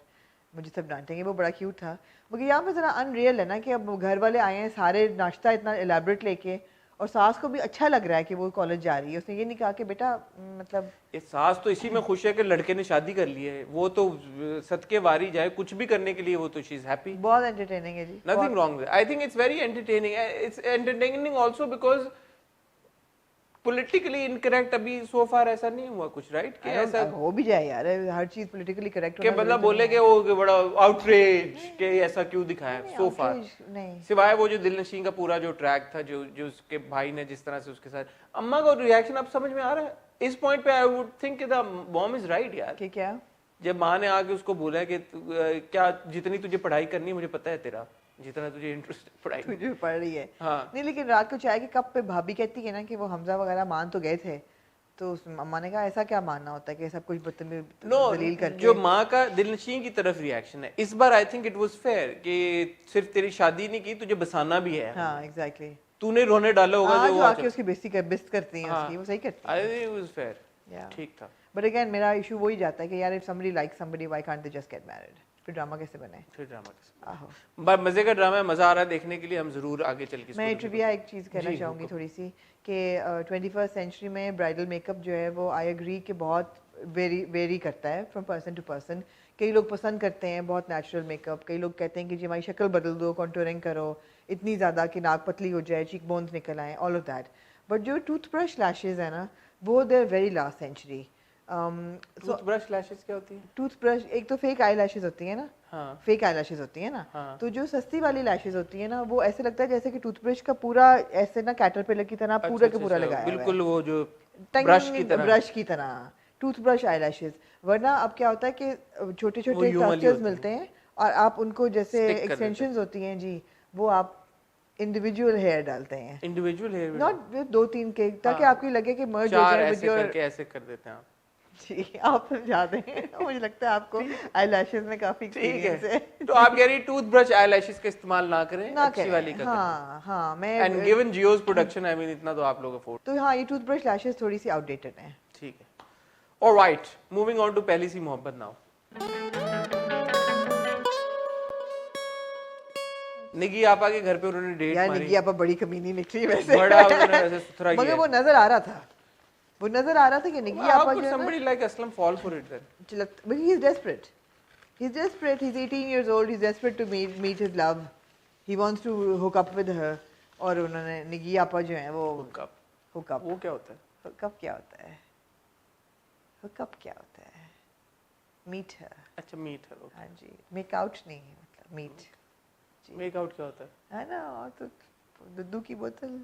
मुझे सब डांटेंगे, वो बड़ा क्यूट था। मगर यहाँ पे जरा अनरियल है ना कि अब घर वाले आए हैं सारे नाश्ता इतना एलैबोरेट लेके, और सास को भी अच्छा लग रहा है कि वो कॉलेज जा रही है, उसने ये नहीं कहा कि बेटा मतलब ये सास तो इसी में खुश है कि लड़के ने शादी कर ली है, वो तो सदके वारी जाए कुछ भी करने के लिए, वो तो शी इज हैप्पी, बहुत एंटरटेनिंग है जी, nothing wrong. I think it's very entertaining, it's entertaining also because politically incorrect अभी सो फार ऐसा नहीं हुआ कुछ, राइट? कि ऐसा हो भी जाए यार, हर चीज पॉलिटिकली करेक्ट कि मतलब बोले कि वो कि बड़ा आउटरेज के ऐसा क्यों दिखाया सो फार, नहीं, सिवाय वो जो दिलनशीन का पूरा जो ट्रैक था, जो जो उसके भाई ने जिस तरह से उसके साथ, अम्मा का रिएक्शन अब समझ में आ रहा है इस पॉइंट पे। I would think the mom is right यार, कि क्या जब माँ ने आके उसको बोला कि क्या जितनी तुझे पढ़ाई करनी है मुझे पता है तेरा, जितना तुझे इंटरेस्ट है पढ़ाई में। तुझे पढ़ रही है। हाँ। नहीं, लेकिन रात को चाय के कप पे भाभी कहती है ना कि वो हमजा वगैरह मान तो गए थे, तो उस अम्मा ने कहा ऐसा क्या मानना होता है कि सब कुछ बदतमीज दलील नो, करके। जो माँ का दिलनशीन की तरफ रिएक्शन है इस बार, I think it was fair कि सिर्फ तेरी शादी नहीं की, तुझे बसाना भी है। हाँ एग्जैक्टली, तूने रोने डाला होगा जो वो आके उसकी बेइज्जती करती हैं हाँ, उसकी, वो सही करती आई है। Think it was fair, Yeah. ठीक था। बट अगेन मेरा इशू वही जाता है कि यार if somebody like somebody why can't they just get married, फिर ड्रामा कैसे बने? फिर ड्रामा कैसे? आहो, बस मजे का ड्रामा है, मजा आ रहा है देखने के लिए, हम जरूर आगे चल के मैं ट्रिविया एक चीज़ कहना जी, चाहूँगी हुक्म। थोड़ी सी कि 21st सेंचुरी में ब्राइडल मेकअप जो है वो आई एग्री कि बहुत वेरी करता है फ्रॉम पर्सन टू पर्सन। कई लोग पसंद करते हैं बहुत नेचुरल मेकअप, कई लोग कहते हैं कि जी हमारी शक्ल बदल दो, कॉन्टूरिंग करो इतनी ज़्यादा कि नाक पतली हो जाए, चीक बोन्स निकल आए, ऑल ऑफ दैट। बट जो टूथब्रश लैशेज है ना, वो they're very last century. Toothbrush lashes क्या होती है? टूथब्रश एक तो फेक आई लैशेज होती है ना, हाँ फेक आई लैशेज होती है ना, हाँ। तो जो सस्ती वाली लैशेज होती है ना, वो ऐसे लगता है जैसे कि टूथब्रश का पूरा ऐसे ना कैटरपिलर की तरह पूरा के पूरा लगाया हुआ है, बिल्कुल वो जो टंग ब्रश की तरह। ब्रश की तरह टूथब्रश आई लैशेज। वरना अब क्या होता है कि छोटे छोटे ह्यूमन ही क्लस्टर्स होते मिलते हैं और आप उनको जैसे Stick कर देते हैं। एक्सटेंशंस होती हैं जी, वो आप इंडिविजुअल हेयर डालते हैं, इंडिविजुअल हेयर, नॉट दो तीन के, ताकि हाँ। आपको लगे कि मर्ज हो चार जाए ऐसे विद योर। करके ऐसे कर देते हैं आप। जी आप समझा दें मुझे लगता है आपको आई लैशेज में काफी ठीक एक्सपीरियंस है, है। तो आप कह रही टूथब्रश आईलैशेस का इस्तेमाल ना करें, ना अच्छी करें, वाली का हाँ हाँ करें। मैं and given Zeus production, I mean इतना तो आप लोग अफोर्ड। तो हाँ, ये टूथब्रश लैशेज थोड़ी सी आउटडेटेड हैं। ठीक है, ऑलराइट, मूविंग ऑन टू पहली सी मोहब्बत नाउ। निकी आपा के घर पे उन्होंने डेट यार मारी, निकी आपा बड़ी कमीनी निकली वैसे, बड़ा उन्होंने वैसे सुथरा मगर किया। वो नजर आ रहा था, वो नजर आ रहा था कि निकी How आपा could जो है ना somebody like Aslam fall for it then? but he is desperate. He's desperate. He's 18 years old. He's desperate to meet his love. He wants to hook up with her. और उन्होंने निकी आपा जो है वो Hook up. hook up वो क्या होता है? hook up क्या होता है? hook up क्या होता है? meet her. अच्छा, मीट है। हाँ जी, make out नहीं है, मतलब meet. मेक आउट क्या होता है? है ना, और तो दूध की बोतल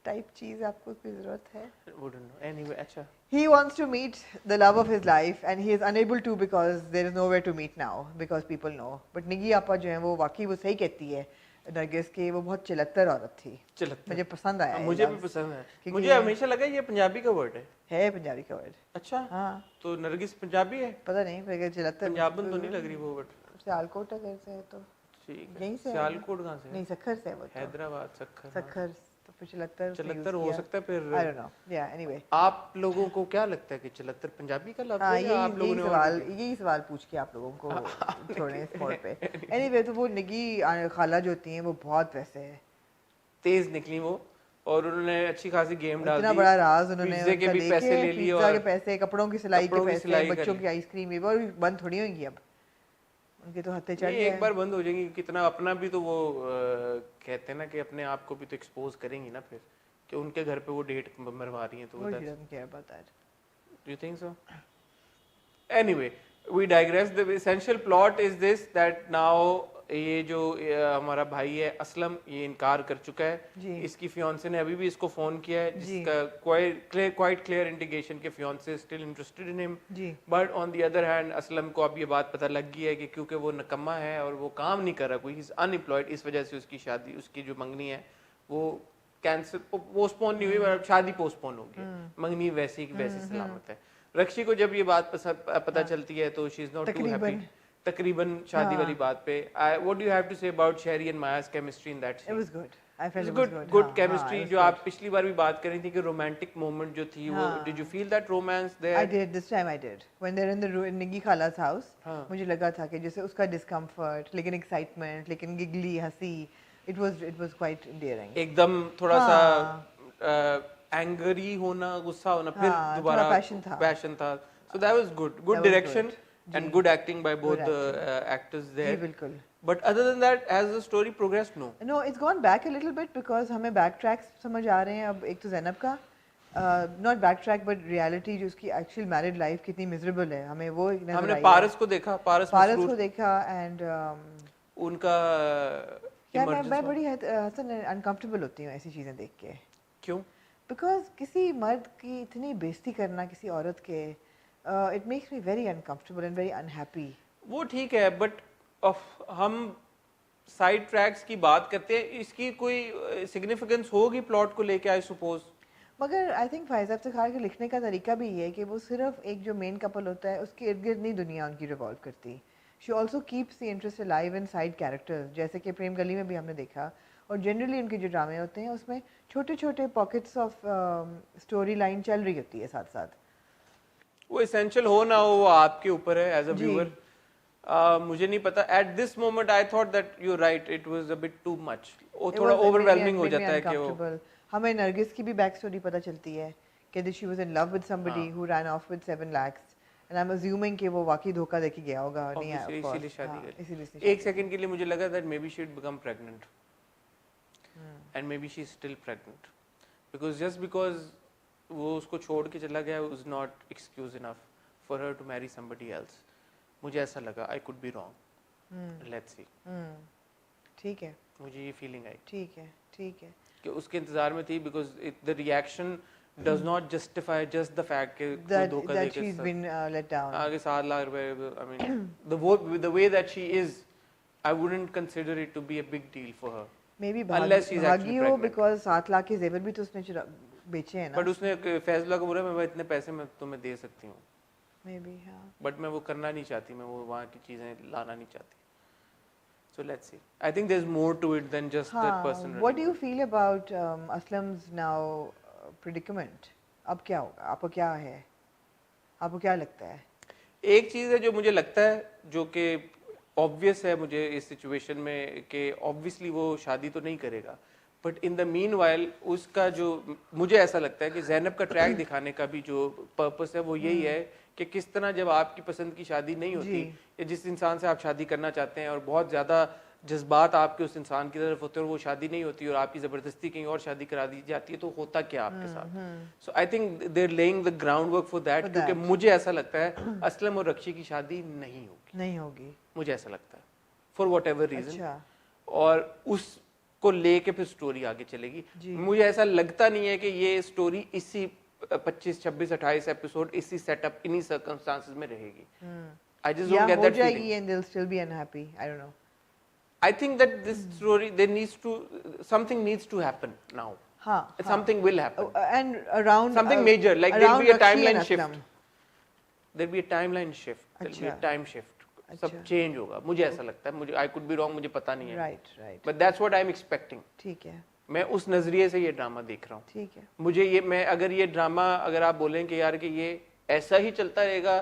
टाइप चीज आपको कोई जरूरत है? Wouldn't know. Anyway, अच्छा। He wants to meet the love of his life and he is unable to because there is nowhere to meet now because people know. But निगी आपा जो है वो वाकई वो सही कहती है नरगिस की, वो बहुत चिलत्तर औरत थी। चिलत्तर। मुझे पसंद आया, मुझे भी पसंद है। क्योंकि मुझे हमेशा लगा ये पंजाबी का वर्ड है पंजाबी का वर्ड। अच्छा, हाँ तो नरगिस पंजाबी है? पता नहीं, फिर चिलत्तर पंजाबन तो नहीं लग रही वो वर्ड। सियालकोट अगर से है तो ठीक यहीं है। से है। सियालकोट कहाँ से है? नहीं सखर से है वो तो। हैदराबाद, सखर। सखर तो फिर चिलत्तर चिलत्तर हो सकता है फिर। आई डोंट नो, या एनीवे आप लोगों को क्या लगता है कि चिलत्तर पंजाबी का लफ्ज हाँ, है या आप लोगों ने और यही सवाल पूछ के आप लोगों को छोड़े इस मोड़ पे। एनीवे तो वो निगी खाला जो होती हैं वो बहुत वैसे है, तेज निकली वो, और उन्होंने अच्छी खासी गेम डाल दी। इतना बड़ा राज उन्होंने पिज्जे के उनका भी लेके, पैसे ले लिए पिज्जा के और पैसे, कपड़ों की सिलाई के कपड़ों की पैसे, सिलाई कर बच्चों ली। की आइसक्रीम, ये वो बंद थोड़ी होंगी अब, उनके तो हत्थे चढ़ नहीं, गए एक बार बंद हो जाएंगी, कितना अपना भी तो वो कहते हैं ना कि अपने आप को भी तो एक्सपोज करेंगी ना फिर, कि उनके घर पे वो डेट मरवा रही हैं, तो Well, she doesn't care about that. do you think so? Anyway, we digress. The essential plot is this that now ये जो हमारा भाई है असलम, ये इनकार कर चुका है. जी. इसकी फियांसे ने अभी भी इसको फोन किया है, जी. जिसका quite clear indication कि fiancee is still interested in him. जी. But on the other hand, Aslam को अब ये बात पता लग गई है कि क्योंकि वो नकम्मा है और वो काम नहीं कर रहा, कोई is unemployed, इस वजह से उसकी शादी, उसकी जो मंगनी है वो कैंसिल, पोस्टपोन नहीं हुई, पर शादी पोस्टपोन होगी. मंगनी वैसी की वैसी सलामत है. रक्षी को जब ये बात पता चलती है तो she is not too happy. तकरीबन शादी वाली बात पे. What do you have to say about Sheri and Maya's chemistry in that scene? It was good. I felt it was good good. Good chemistry. जो आप पिछली बार भी बात कर रही थी कि रोमांटिक मोमेंट जो थी वो, did you feel that romance there? I did. This time I did. When they're in the Niggi Khala's house, मुझे लगा था कि जैसे उसका discomfort, लेकिन excitement, लेकिन giggly हंसी, it was quite endearing. एकदम थोड़ा सा एंगरी होना, गुस्सा होना, फिर दोबारा पैशन था. So that was good. Good direction and good acting by both the actors there. जी बिल्कुल. But other than that, has the story progressed? No. No, it's gone back a little bit because हमें backtracks समझ आ रहे हैं अब. एक तो ज़ैनब का not backtrack but reality, जो उसकी actual married life कितनी miserable है, हमें वो नजर आई. हमने पारस को देखा, पारस को देखा and उनका यार मैं बड़ी हसन uncomfortable होती हूँ ऐसी चीज़ें देख के. क्यों? Because किसी मर्द की इतनी बेइज्जती करना किसी औरत के, it makes me very uncomfortable and very unhappy. वो ठीक है, but हम साइड ट्रैक्स की बात करते हैं, इसकी कोई सिग्निफिकेंस होगी प्लॉट को लेके, आई सपोज. मगर आई थिंक फायज़ इफ्तिखार के लिखने का तरीका भी ये है कि वो सिर्फ एक जो मेन कपल होता है उसके इर्द गिर्द नहीं दुनिया उनकी रिवॉल्व करती. She also keeps the interest alive in side characters, जैसे कि प्रेम गली में भी हमने देखा. और जनरली उनके जो ड्रामे होते हैं उसमें छोटे छोटे पॉकेट्स ऑफ स्टोरी लाइन चल रही होती है साथ साथ. वो एसेंशियल हो ना हो वो आपके ऊपर है एज अ व्यूअर. मुझे नहीं पता. At this moment I thought that you right, it was a bit too much. वो थोड़ा ओवरवेलमिंग हो जाता है कि वो. हमें नरगिस की भी बैक स्टोरी पता चलती है कि she was in love with somebody who ran off with 7 lakhs and I am assuming कि वो वाकई धोखा देके गया होगा. नहीं है इसीलिए शादी करी. एक सेकंड के लिए मुझे लगा that maybe she would become pregnant and maybe she is still pregnant, because just because वो उसको छोड़ के चला गया was not excuse enough for her to marry somebody else. मुझे ऐसा लगा. I could be wrong. Let's see. ठीक है, मुझे ये फीलिंग आई. ठीक है, ठीक है कि उसके इंतजार में थी, because the reaction does not justify just the fact कि कोई धोखा that she's been let down. आगे 7 लाख रुपए. I mean the way that she is, I wouldn't consider it to be a big deal for her. Maybe unless she's actually हो pregnant. because 7 lakh के जेवर भी तो उसने बेचे हैं ना. But उसने फैसला को बोला मैं इतने पैसे मैं तुम्हें दे सकती हूँ. Maybe हाँ. But मैं वो करना नहीं चाहती, मैं वो वहाँ की चीजें लाना नहीं चाहती. So let's see. I think there's more to it than just that person. What do you feel about Aslam's now predicament? अब क्या होगा? आपको क्या है? आपको क्या लगता है? एक चीज है जो मुझे लगता है, जो कि ऑब्वियस है मुझे इस सिचुएशन में, कि ऑब्वियसली वो शादी तो नहीं करेगा, but in the mean while उसका जो, मुझे ऐसा लगता है कि ज़ैनब का ट्रैक दिखाने का भी जो पर्पस है वो यही है कि किस तरह जब आपकी पसंद की शादी नहीं होती या जिस इंसान से आप शादी करना चाहते हैं और बहुत ज़्यादा जज्बात आपके उस इंसान की तरफ होते हैं और वो शादी नहीं होती और आपकी ज़बरदस्ती कहीं और शादी करा दी जाती है, तो होता क्या आपके साथ. So I think they are laying the ground work for that, क्योंकि मुझे ऐसा लगता है असलम और रक्षी की शादी नहीं होगी. मुझे ऐसा लगता है फॉर वॉट एवर रीजन. और उसको लेके फिर स्टोरी आगे चलेगी. मुझे ऐसा लगता नहीं है कि ये स्टोरी इसी 25, 26, 28 एपिसोड इसी सेटअप इन्हीं सर्कमस्टांसेस में रहेगी. I just don't get that feeling. And they'll still be unhappy. I don't know. I think that this story, something needs to happen now. Something will happen. And around something major, like there'll be a timeline shift. There'll be a timeline shift. There'll be a time shift. सब change होगा. मुझे ऐसा लगता है. मुझे I could be wrong. मुझे पता नहीं है. Right. But that's what I'm expecting. ठीक है. मैं उस नजरिए से ये ड्रामा देख रहा हूँ. ठीक है. मुझे ये, मैं अगर ये ड्रामा अगर आप बोलें कि यार कि ये ऐसा ही चलता रहेगा,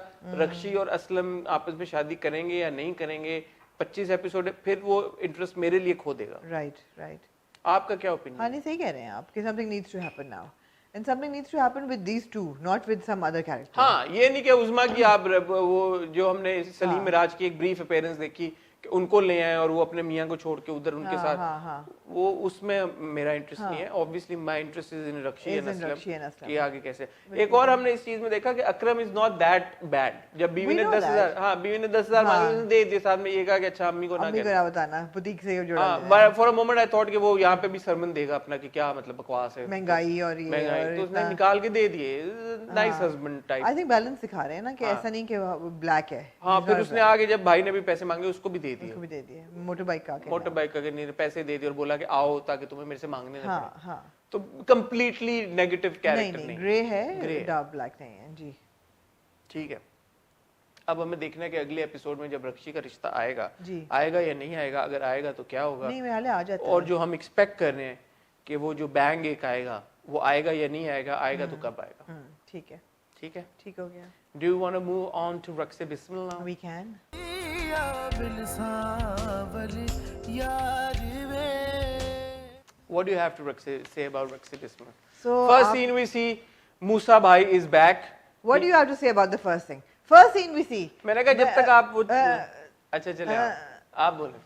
रक्षी और असलम आपस में शादी करेंगे या नहीं करेंगे, 25 एपिसोड, फिर वो इंटरेस्ट मेरे लिए खो देगा. राइट. आपका क्या ओपिनियन? हाँ, नहीं सही कह रहे हैं आप कि something needs to happen now and something needs to happen with these two, not with some other character. हाँ, ये नहीं कि उज़मा की आप वो जो हमने सलीम मिराज की एक ब्रीफ अपीयरेंस देखी कि उनको ले आए और वो अपने मियाँ को छोड़ के उधर उनके साथ, हाँ. वो उसमें मेरा इंटरेस्ट नहीं है। Obviously my interest is in Rakshi and Aslam कि आगे कैसे। एक और हमने इस चीज में देखा कि अकरम इज नॉट दैट बैड। जब बीवी ने 10,000 बीवी ने 10,000 मांगे, उसने दे दिए, साथ में ये कहा कि अच्छा अम्मी को ना कहना बताना, बुटीक से जुड़ा हाँ। For a moment I thought कि वो यहाँ पे भी सरमन देगा अपना कि क्या मतलब बकवास है, महंगाई और ये महंगाई, तो उसने निकाल के दे दिए। Nice husband type. I think balance सिखा रहे हैं ना कि ऐसा नहीं कि ब्लैक है। हाँ, फिर उसने आगे जब भाई ने भी पैसे मांगे उसको भी दे दिए, उसको भी दे दिए, मोटर बाइक का पैसे दे दिए और बोला कि आओ ताकि तुम्हें मेरे से मांगने ना पड़े। हाँ। तो कंप्लीटली नेगेटिव कैरेक्टर नहीं, ग्रे है, डार्क ब्लैक नहीं है जी। ठीक है, अब हमें देखना है कि अगले एपिसोड में जब रक्षी का रिश्ता आएगा या नहीं आएगा। अगर आएगा तो क्या होगा, नहीं मेरे आ जाता और जो हम एक्सपेक्ट कर रहे हैं कि वो जो बैंग एक आएगा वो आएगा या नहीं आएगा, आएगा तो कब आएगा। ठीक है, ठीक हो गया। Do you want to move on to Raqs-e Bismillah now? We can. What do you have to say about Raqs-e Bismillah? So first scene we see Musa bhai is back. What do you have to say about the first thing? First scene we see. मैंने कहा जब तक आप वो अच्छा चले आप बोले।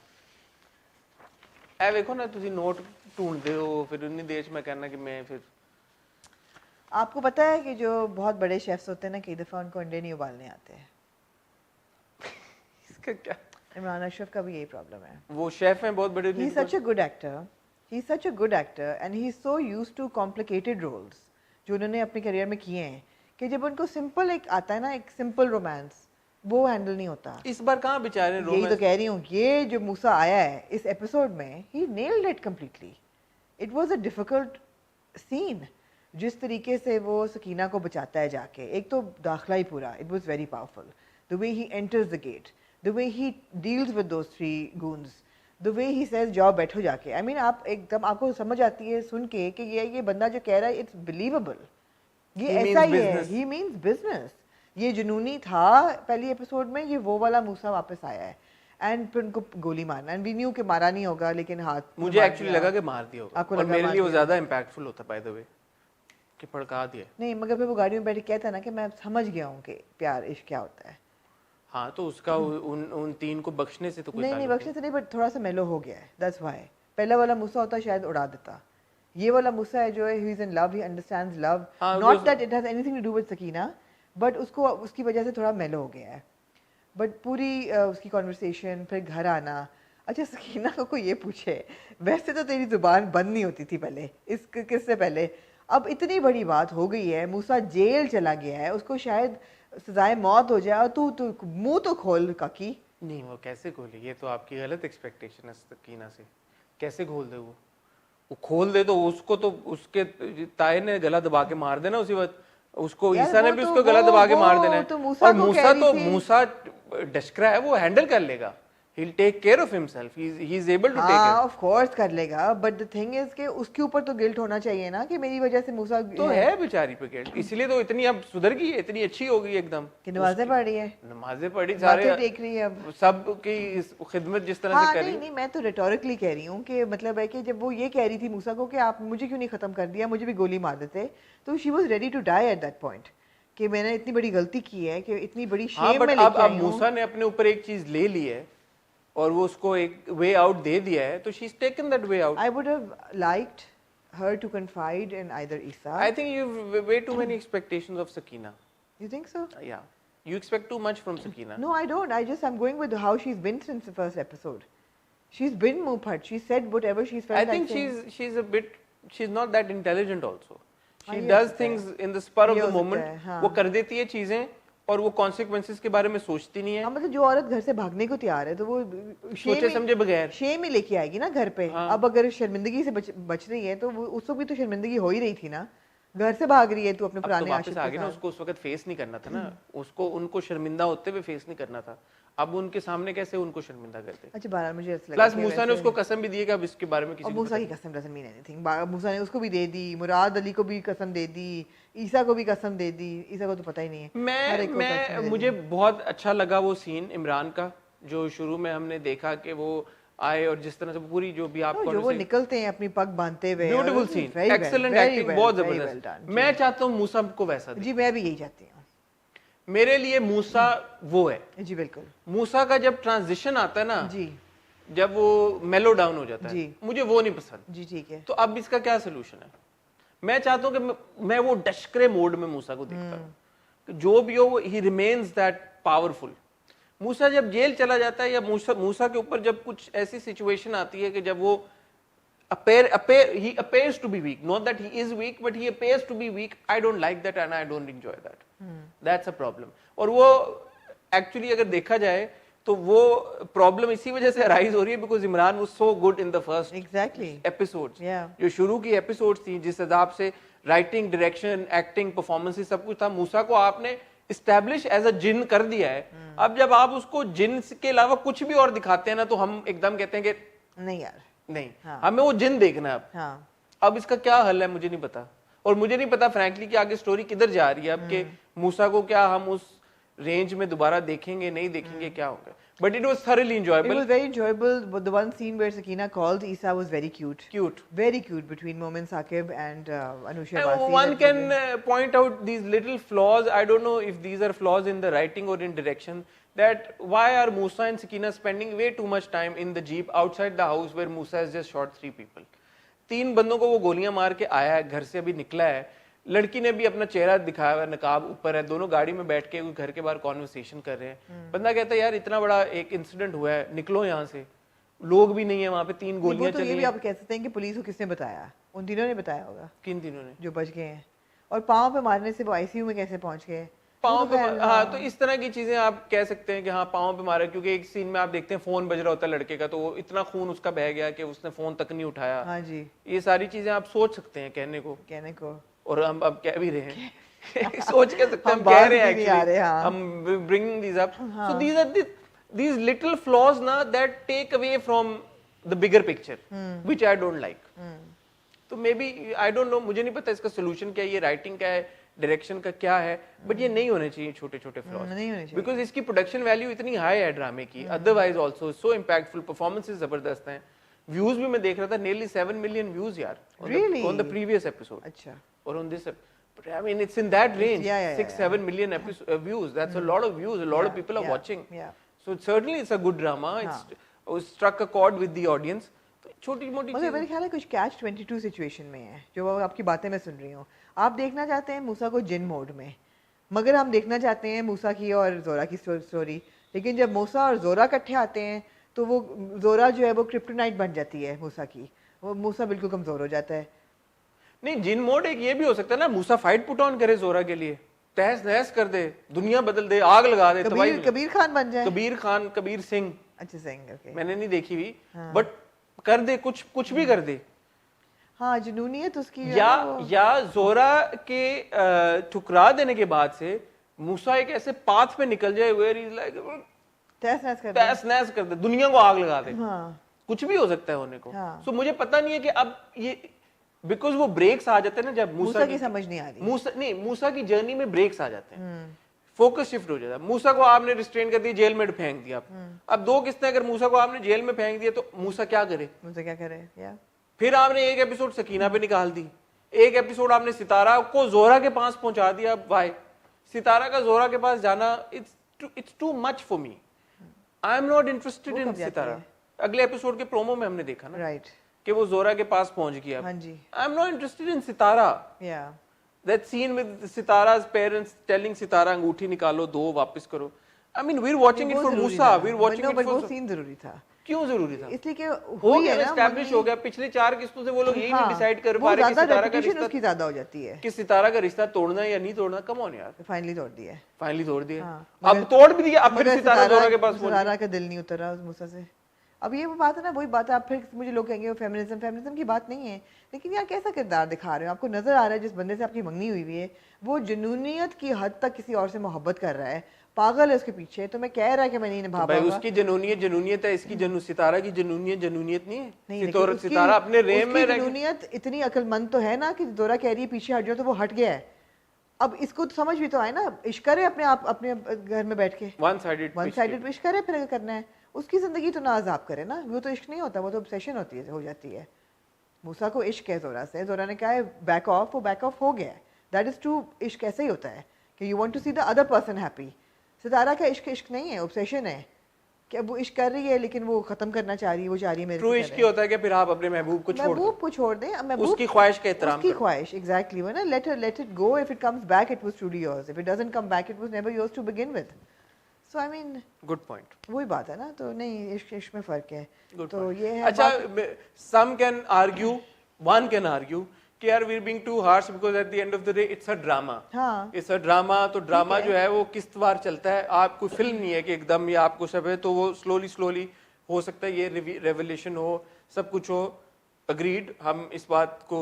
देखो ना तुझे नोट ढूंढते हो, फिर उन्हीं देश में कहना कि मैं फिर। आपको पता है कि जो बहुत बड़े शेफ्स होते हैं ना, कई दफा उनको अंडे नहीं उबालने आते हैं। इसका क्या? इमरान अशरफ का भी यही प्रॉब्लम है। वो शेफ हैं बहुत बड़े। He is such a good actor. He is such a good actor and he is so used to complicated roles जो उन्होंने अपने करियर में किए हैं कि जब उनको सिंपल एक आता है ना, एक सिंपल रोमांस, वो हैंडल नहीं होता। इस बार कहाँ बेचारे रोमांस। यही तो कह रही हूँ, ये जो मूसा आया है इस एपिसोड में, he nailed it completely. It was a difficult scene. जिस तरीके से वो सकीना को बचाता है जाके, एक तो दाखला ही पूरा, it was very powerful. The way he enters the gate, the way he deals with those three goons, the way he says जाओ बैठो जाके. I mean आप एकदम आपको समझ आती है सुन के कि ये बंदा जो कह रहा है it's believable. ये ऐसा ही है. He means business. ये जुनूनी था पहली एपिसोड में, ये वो वाला मूसा वापस आया है. एंड फिर उनको गोली मारना, एंड वी न्यू कि मारा नहीं होगा, लेकिन हाथ मुझे एक्चुअली लगा कि मार दिया होगा, और मेरे लिए वो ज्यादा इम्पैक्टफुल होता बाय द वे कि भड़का दिया। नहीं मगर फिर वो गाड़ी में बैठ के कहता ना कि मैं समझ गया हूँ कि प्यार इश्क क्या होता है। हाँ तो उसका उन तीन को बख्शने से तो कोई नहीं बख्शने से नहीं, बट थोड़ा सा मेलो हो गया है, दैट्स व्हाई। पहला वाला मूसा होता शायद उड़ा देता, ये वाला मूसा है जो है he is in love, he understands love, not that it has anything to do with Sakina, but उसको उसकी वजह से थोड़ा मेलो हो गया है। बट पूरी उसकी कॉन्वर्सेशन, फिर घर आना। अच्छा सकीना को कोई ये पूछे, वैसे तो तेरी जुबान बंद नहीं होती थी पहले, इस किससे पहले, अब इतनी बड़ी बात हो गई है, मूसा जेल चला गया है, उसको शायद सजाए मौत हो जाए, और तू मुंह तो खोल काकी। नहीं वो कैसे खोले, ये तो आपकी गलत एक्सपेक्टेशन है सकीना से। कैसे खोल दे वो खोल दे तो उसको तो उसके ताए ने गला दबा के मार देना उसी वक्त, उसको ईसा ने भी उसको गला दबा के मार देना है। और मूसा डशकरा है, वो हैंडल कर लेगा, he'll take care of himself, he's able to take it। of course कर लेगा, but the thing is कि उसके ऊपर तो गिल्ट होना चाहिए ना कि मेरी वजह से मूसा तो है बेचारी पे गिल्ट, इसलिए तो इतनी अब सुधर गई है, इतनी अच्छी हो गई एकदम कि नमाजें पढ़ रही है, नमाजें पढ़ी, सारे देख रही है, अब सब की खिदमत जिस तरह से कर रही। नहीं मैं तो रिटोरिकली कह रही हूँ कि मतलब है कि जब वो ये कह रही थी मूसा को कि आप मुझे क्यों नहीं खत्म कर दिया, मुझे भी गोली मार देते, तो she was ready to die at that point कि मैंने इतनी बड़ी गलती की है कि इतनी बड़ी शेम में लेके आई हूं। अब मूसा ने अपने ऊपर एक चीज ले ली है और वो उसको एक वे आउट दे दिया है, तो she is taken that way out. I would have liked her to confide in either Isa. I think you have way too many expectations of Sakina. You think so? या you expect too much from Sakina. No, I don't. I'm going with how she's been since the first episode. She's been Muphat. She said whatever she's felt. I think she's not that intelligent also. She does things in the spur of the moment. वो कर देती है चीजें और वो consequences के बारे में सोचती नहीं है। मतलब जो औरत घर से भागने को तैयार है तो वो सोचे समझे बगैर शेम ही लेके आएगी ना घर पे। अब अगर शर्मिंदगी से बच रही है तो उसको भी तो शर्मिंदगी हो ही रही थी ना, घर से भाग रही है तू अपने पुराने आशिक के साथ। उसको उस वक्त फेस नहीं करना था ना, उसको उनको शर्मिंदा होते हुए फेस नहीं करना था, अब उनके सामने कैसे उनको शर्मिंदा करते। अच्छा बहरहाल मुझे ऐसा लगा प्लस मूसा ने उसको कसम भी दी कि अब इसके बारे में किसी को मूसा की कसम डजंट मीन एनीथिंग। मूसा ने उसको भी दे दी, मुराद अली को भी कसम दे दी, ईसा को भी कसम दे दी, ईसा को तो पता ही नहीं है। मैं मुझे बहुत अच्छा लगा वो सीन इमरान का, जो शुरू में हमने देखा कि वो आए और जिस तरह से पूरी जो भी आपको जो वो निकलते हैं अपनी पग बांधते हुए, ब्यूटीफुल सीन, एक्सीलेंट एक्टिंग, बहुत जबरदस्त। मैं चाहता हूँ मूसा को वैसा दे। जी मैं भी यही चाहती हूँ। मेरे लिए मूसा वो है। जी बिल्कुल। मूसा का जब ट्रांजिशन आता है ना जी जब वो मेलो डाउन हो जाता है जी। मुझे वो नहीं पसंद। जी ठीक है। तो अब इसका क्या सोल्यूशन है? मैं चाहता हूं कि मैं वो डशकरे मोड में मूसा को देखता हूं, जो भी हो ही रिमेन्स दैट पावरफुल। मूसा जब जेल चला जाता है या मूसा के ऊपर जब कुछ ऐसी सिचुएशन आती है कि जब वो he appears to be weak, not that he is weak but he appears to be weak, I don't like that and I don't enjoy that. That's a problem. और वो एक्चुअली अगर देखा जाए तो वो प्रॉब्लम इसी वजह से अराइज हो रही है because Imran was so good in the first episodes. जो शुरू की एपिसोड्स थी जिस हिसाब से राइटिंग, डायरेक्शन, एक्टिंग, परफॉर्मेंस सब कुछ था, मूसा को आपने इस्टेब्लिश एज अ जिन कर दिया है। अब जब आप उसको जिन के अलावा कुछ भी और दिखाते हैं ना तो हम एकदम कहते हैं कि नहीं यार नहीं, हमें वो जिन देखना है। अब इसका क्या हल है मुझे नहीं पता, और मुझे नहीं पता फ्रैंकली कि आगे स्टोरी किधर जा रही है। अब के मूसा को क्या हम उस रेंज में दोबारा देखेंगे, नहीं देखेंगे, क्या होगा। But it was thoroughly enjoyable. It was very enjoyable. But the one scene where Sakina called Isa was very cute. Very cute between Momin Saqib and Anusha Wasi. One can point out these little flaws. I don't know if these are flaws in the writing or in direction. That why are Musa and Sakina spending way too much time in the jeep outside the house where Musa has just shot 3 people. 3 बंदों को वो गोलियां मार के आया है, घर से अभी निकला है, लड़की ने भी अपना चेहरा दिखाया हुआ, नकाब ऊपर है, दोनों गाड़ी में बैठ के घर के बाहर कॉन्वर्सेशन कर रहे हैं। बंदा कहता है यार इतना बड़ा एक इंसिडेंट हुआ है, निकलो यहाँ से, लोग भी नहीं है वहां पे, 3 गोलियां चली। ये भी आप कह सकते हैं कि पुलिस को किसने बताया? उन तीनों ने बताया होगा। किन तीनों ने? जो बच गए हैं। और पाँव पे मारने से वो आईसीयू में कैसे पहुंच गए? पाँव पे हाँ, तो इस तरह की चीजें आप कह सकते हैं कि हाँ पाँव पे मारा, क्योंकि एक सीन में आप देखते हैं फोन बज रहा होता है लड़के का, तो वो इतना खून उसका बह गया कि उसने फोन तक नहीं उठाया। हाँ जी, ये सारी चीजें आप सोच सकते हैं कहने को, और हम अब कह भी रहे हैं सोच के सकते हैं, हम कह रहे हैं एक्चुअली, हम bringing these up. So these are these little flaws ना that take away from the bigger picture which I don't like. तो maybe I don't know, मुझे नहीं पता इसका सोल्यूशन क्या है, ये राइटिंग का है, डायरेक्शन का क्या है, बट ये नहीं होने चाहिए छोटे छोटे फ्लॉज, बिकॉज इसकी प्रोडक्शन वैल्यू इतनी हाई है ड्रामे की, otherwise also so impactful, performances जबरदस्त हैं, व्यूज भी मैं देख रहा था, nearly 7 million व्यूज यार on the previous episode. अच्छा, और on this but I mean it's in that range, 6-7 million views, that's a lot of views, a lot of people are watching, so certainly it's a good drama, it's struck a chord with the audience. छोटी मोटी चीज़, मेरे ख्याल है कुछ catch 22 situation में है जो आपकी बातें मैं सुन रही हूँ। आप देखना चाहते हैं मूसा को जिन मोड में, मगर हम देखना चाहते हैं मूसा की और जोरा की स्टोरी, लेकिन जब मूसा और जोरा इकट्ठे आते हैं तो वो जोरा जो है वो क्रिप्टोनाइट बन जाती है मूसा की, वो मूसा बिल्कुल कमजोर हो जाता है। नहीं, जिन मोड एक ये भी हो सकता है ना, मूसा फाइट पुट ऑन करे जोरा के लिए, तहस नहस कर दे, दुनिया बदल दे, आग लगा दे, कबीर खान बन जाए, कबीर सिंह, अच्छा सिंह, ओके, मैंने नहीं देखी हुई, बट कर दे, कुछ भी कर दे। हाँ, जुनूनियत उसकी, या जोरा के ठुकरा देने के बाद से मूसा एक ऐसे पाथ पे निकल जाए वेयर इज लाइक तहस नहस कर दे, दुनिया को आग लगा दे। कुछ भी हो सकता है होने को। सो मुझे पता नहीं है कि अब ये, बिकॉज वो ब्रेक्स आ जाते हैं ना, जब मूसा की समझ नहीं आ रही, मूसा की जर्नी में ब्रेक्स आ जाते हैं, फोकस शिफ्ट हो जाता है। मूसा को आपने रिस्ट्रेन कर दिया, जेल में फेंक दिया, अब 2 किस्तें, अगर मूसा को आपने जेल में फेंक दिया तो मूसा क्या करे? फिर आपने एक एपिसोड सकीना पे निकाल दी, एक एपिसोड आपने सितारा को जोरा के पास पहुंचा दिया। वाई सितारा का जोरा के पास जाना, it's too much for me, I am not interested in Sitara. अगले एपिसोड के प्रोमो में हमने देखा ना, राइट, कि वो जोरा के पास पहुंच गया। आई am not interested in Sitara. That scene with Sitara's parents telling Sitara अंगूठी निकालो, दो वापस करो। I mean we're watching it for Musa, we're watching it for, वो सीन जरूरी था। क्यों जरूरी था? इसलिए कि हो गया ना, एस्टैब्लिश हो गया, पिछले 4 किस्तों से वो लोग यही नहीं डिसाइड कर पा रहे कि सितारा का रिश्ता उसकी ज्यादा हो जाती है, कि सितारा का रिश्ता तोड़ना या नहीं तोड़ना। कम ऑन यार, फाइनली तोड़ दिया, अब तोड़ भी दिया, अब फिर सितारा जोरा के पास, सितारा का दिल नहीं उतरा मूसा से। अब ये वो बात है ना, वही बात है, आप फिर मुझे लोग कहेंगे फेमिनिज्म की बात नहीं है, लेकिन यार कैसा किरदार दिखा रहे हो, आपको नजर आ रहा है जिस बंदे से आपकी मंगनी हुई है वो जुनूनियत की हद तक किसी और से मोहब्बत कर रहा है, पागल है उसके पीछे, तो मैं कह रहा है कि मैं नहीं निभा पाऊंगा। उसकी जुनूनियत है, इसकी सितारा की जुनूनियत नहीं है। सितारा अपने रेम में जुनूनियत इतनी अक्लमंद तो है ना कि जोरा कह रही है पीछे हट जाओ, तो वो हट गया है। अब इसको तो समझ भी तो आए ना, इश्क करे अपने आप, अपने घर में बैठ के वन साइडेड इश्क करे, फिर अगर करना है उसकी जिंदगी तो ना अजाब करे ना, वो तो इश्क नहीं होता, वो तो ऑब्सेशन होती है, हो जाती है। मूसा को इश्क है जोरा से, जोरा ने कहा है बैक ऑफ, वो बैक ऑफ हो गया है, दैट इज ट्रू। इश्क ऐसे ही होता है कि you want to see the other person happy. Sitara का इश्क इश्क नहीं है, ऑब्सेशन है कि अब वो इश्क कर रही है लेकिन वो खत्म करना चाह रही है, वो चाह रही है मेरे ट्रू इश्क ये होता है कि फिर आप अपने महबूब को छोड़ दो, महबूब को छोड़ दें, अब महबूब उसकी ख्वाहिश का एहतराम उसकी करो। ख्वाहिश एग्जैक्टली वो ना let it go, if it comes back it was truly yours, if it doesn't come back it was never yours to begin with. So I mean good point, वही बात है ना, तो नहीं इश्क इश्क में फर्क है। Good तो point. ये है अच्छा, some can argue, one can argue कि यार we're being too harsh because at the end of the day it's a drama. हाँ It's a drama, तो ड्रामा है। जो है वो किस्तवार चलता है, आप कोई फिल्म नहीं है कि एकदम ये आपको सब है, तो वो स्लोली हो सकता है ये रेवोल्यूशन हो, सब कुछ हो, अग्रीड, हम इस बात को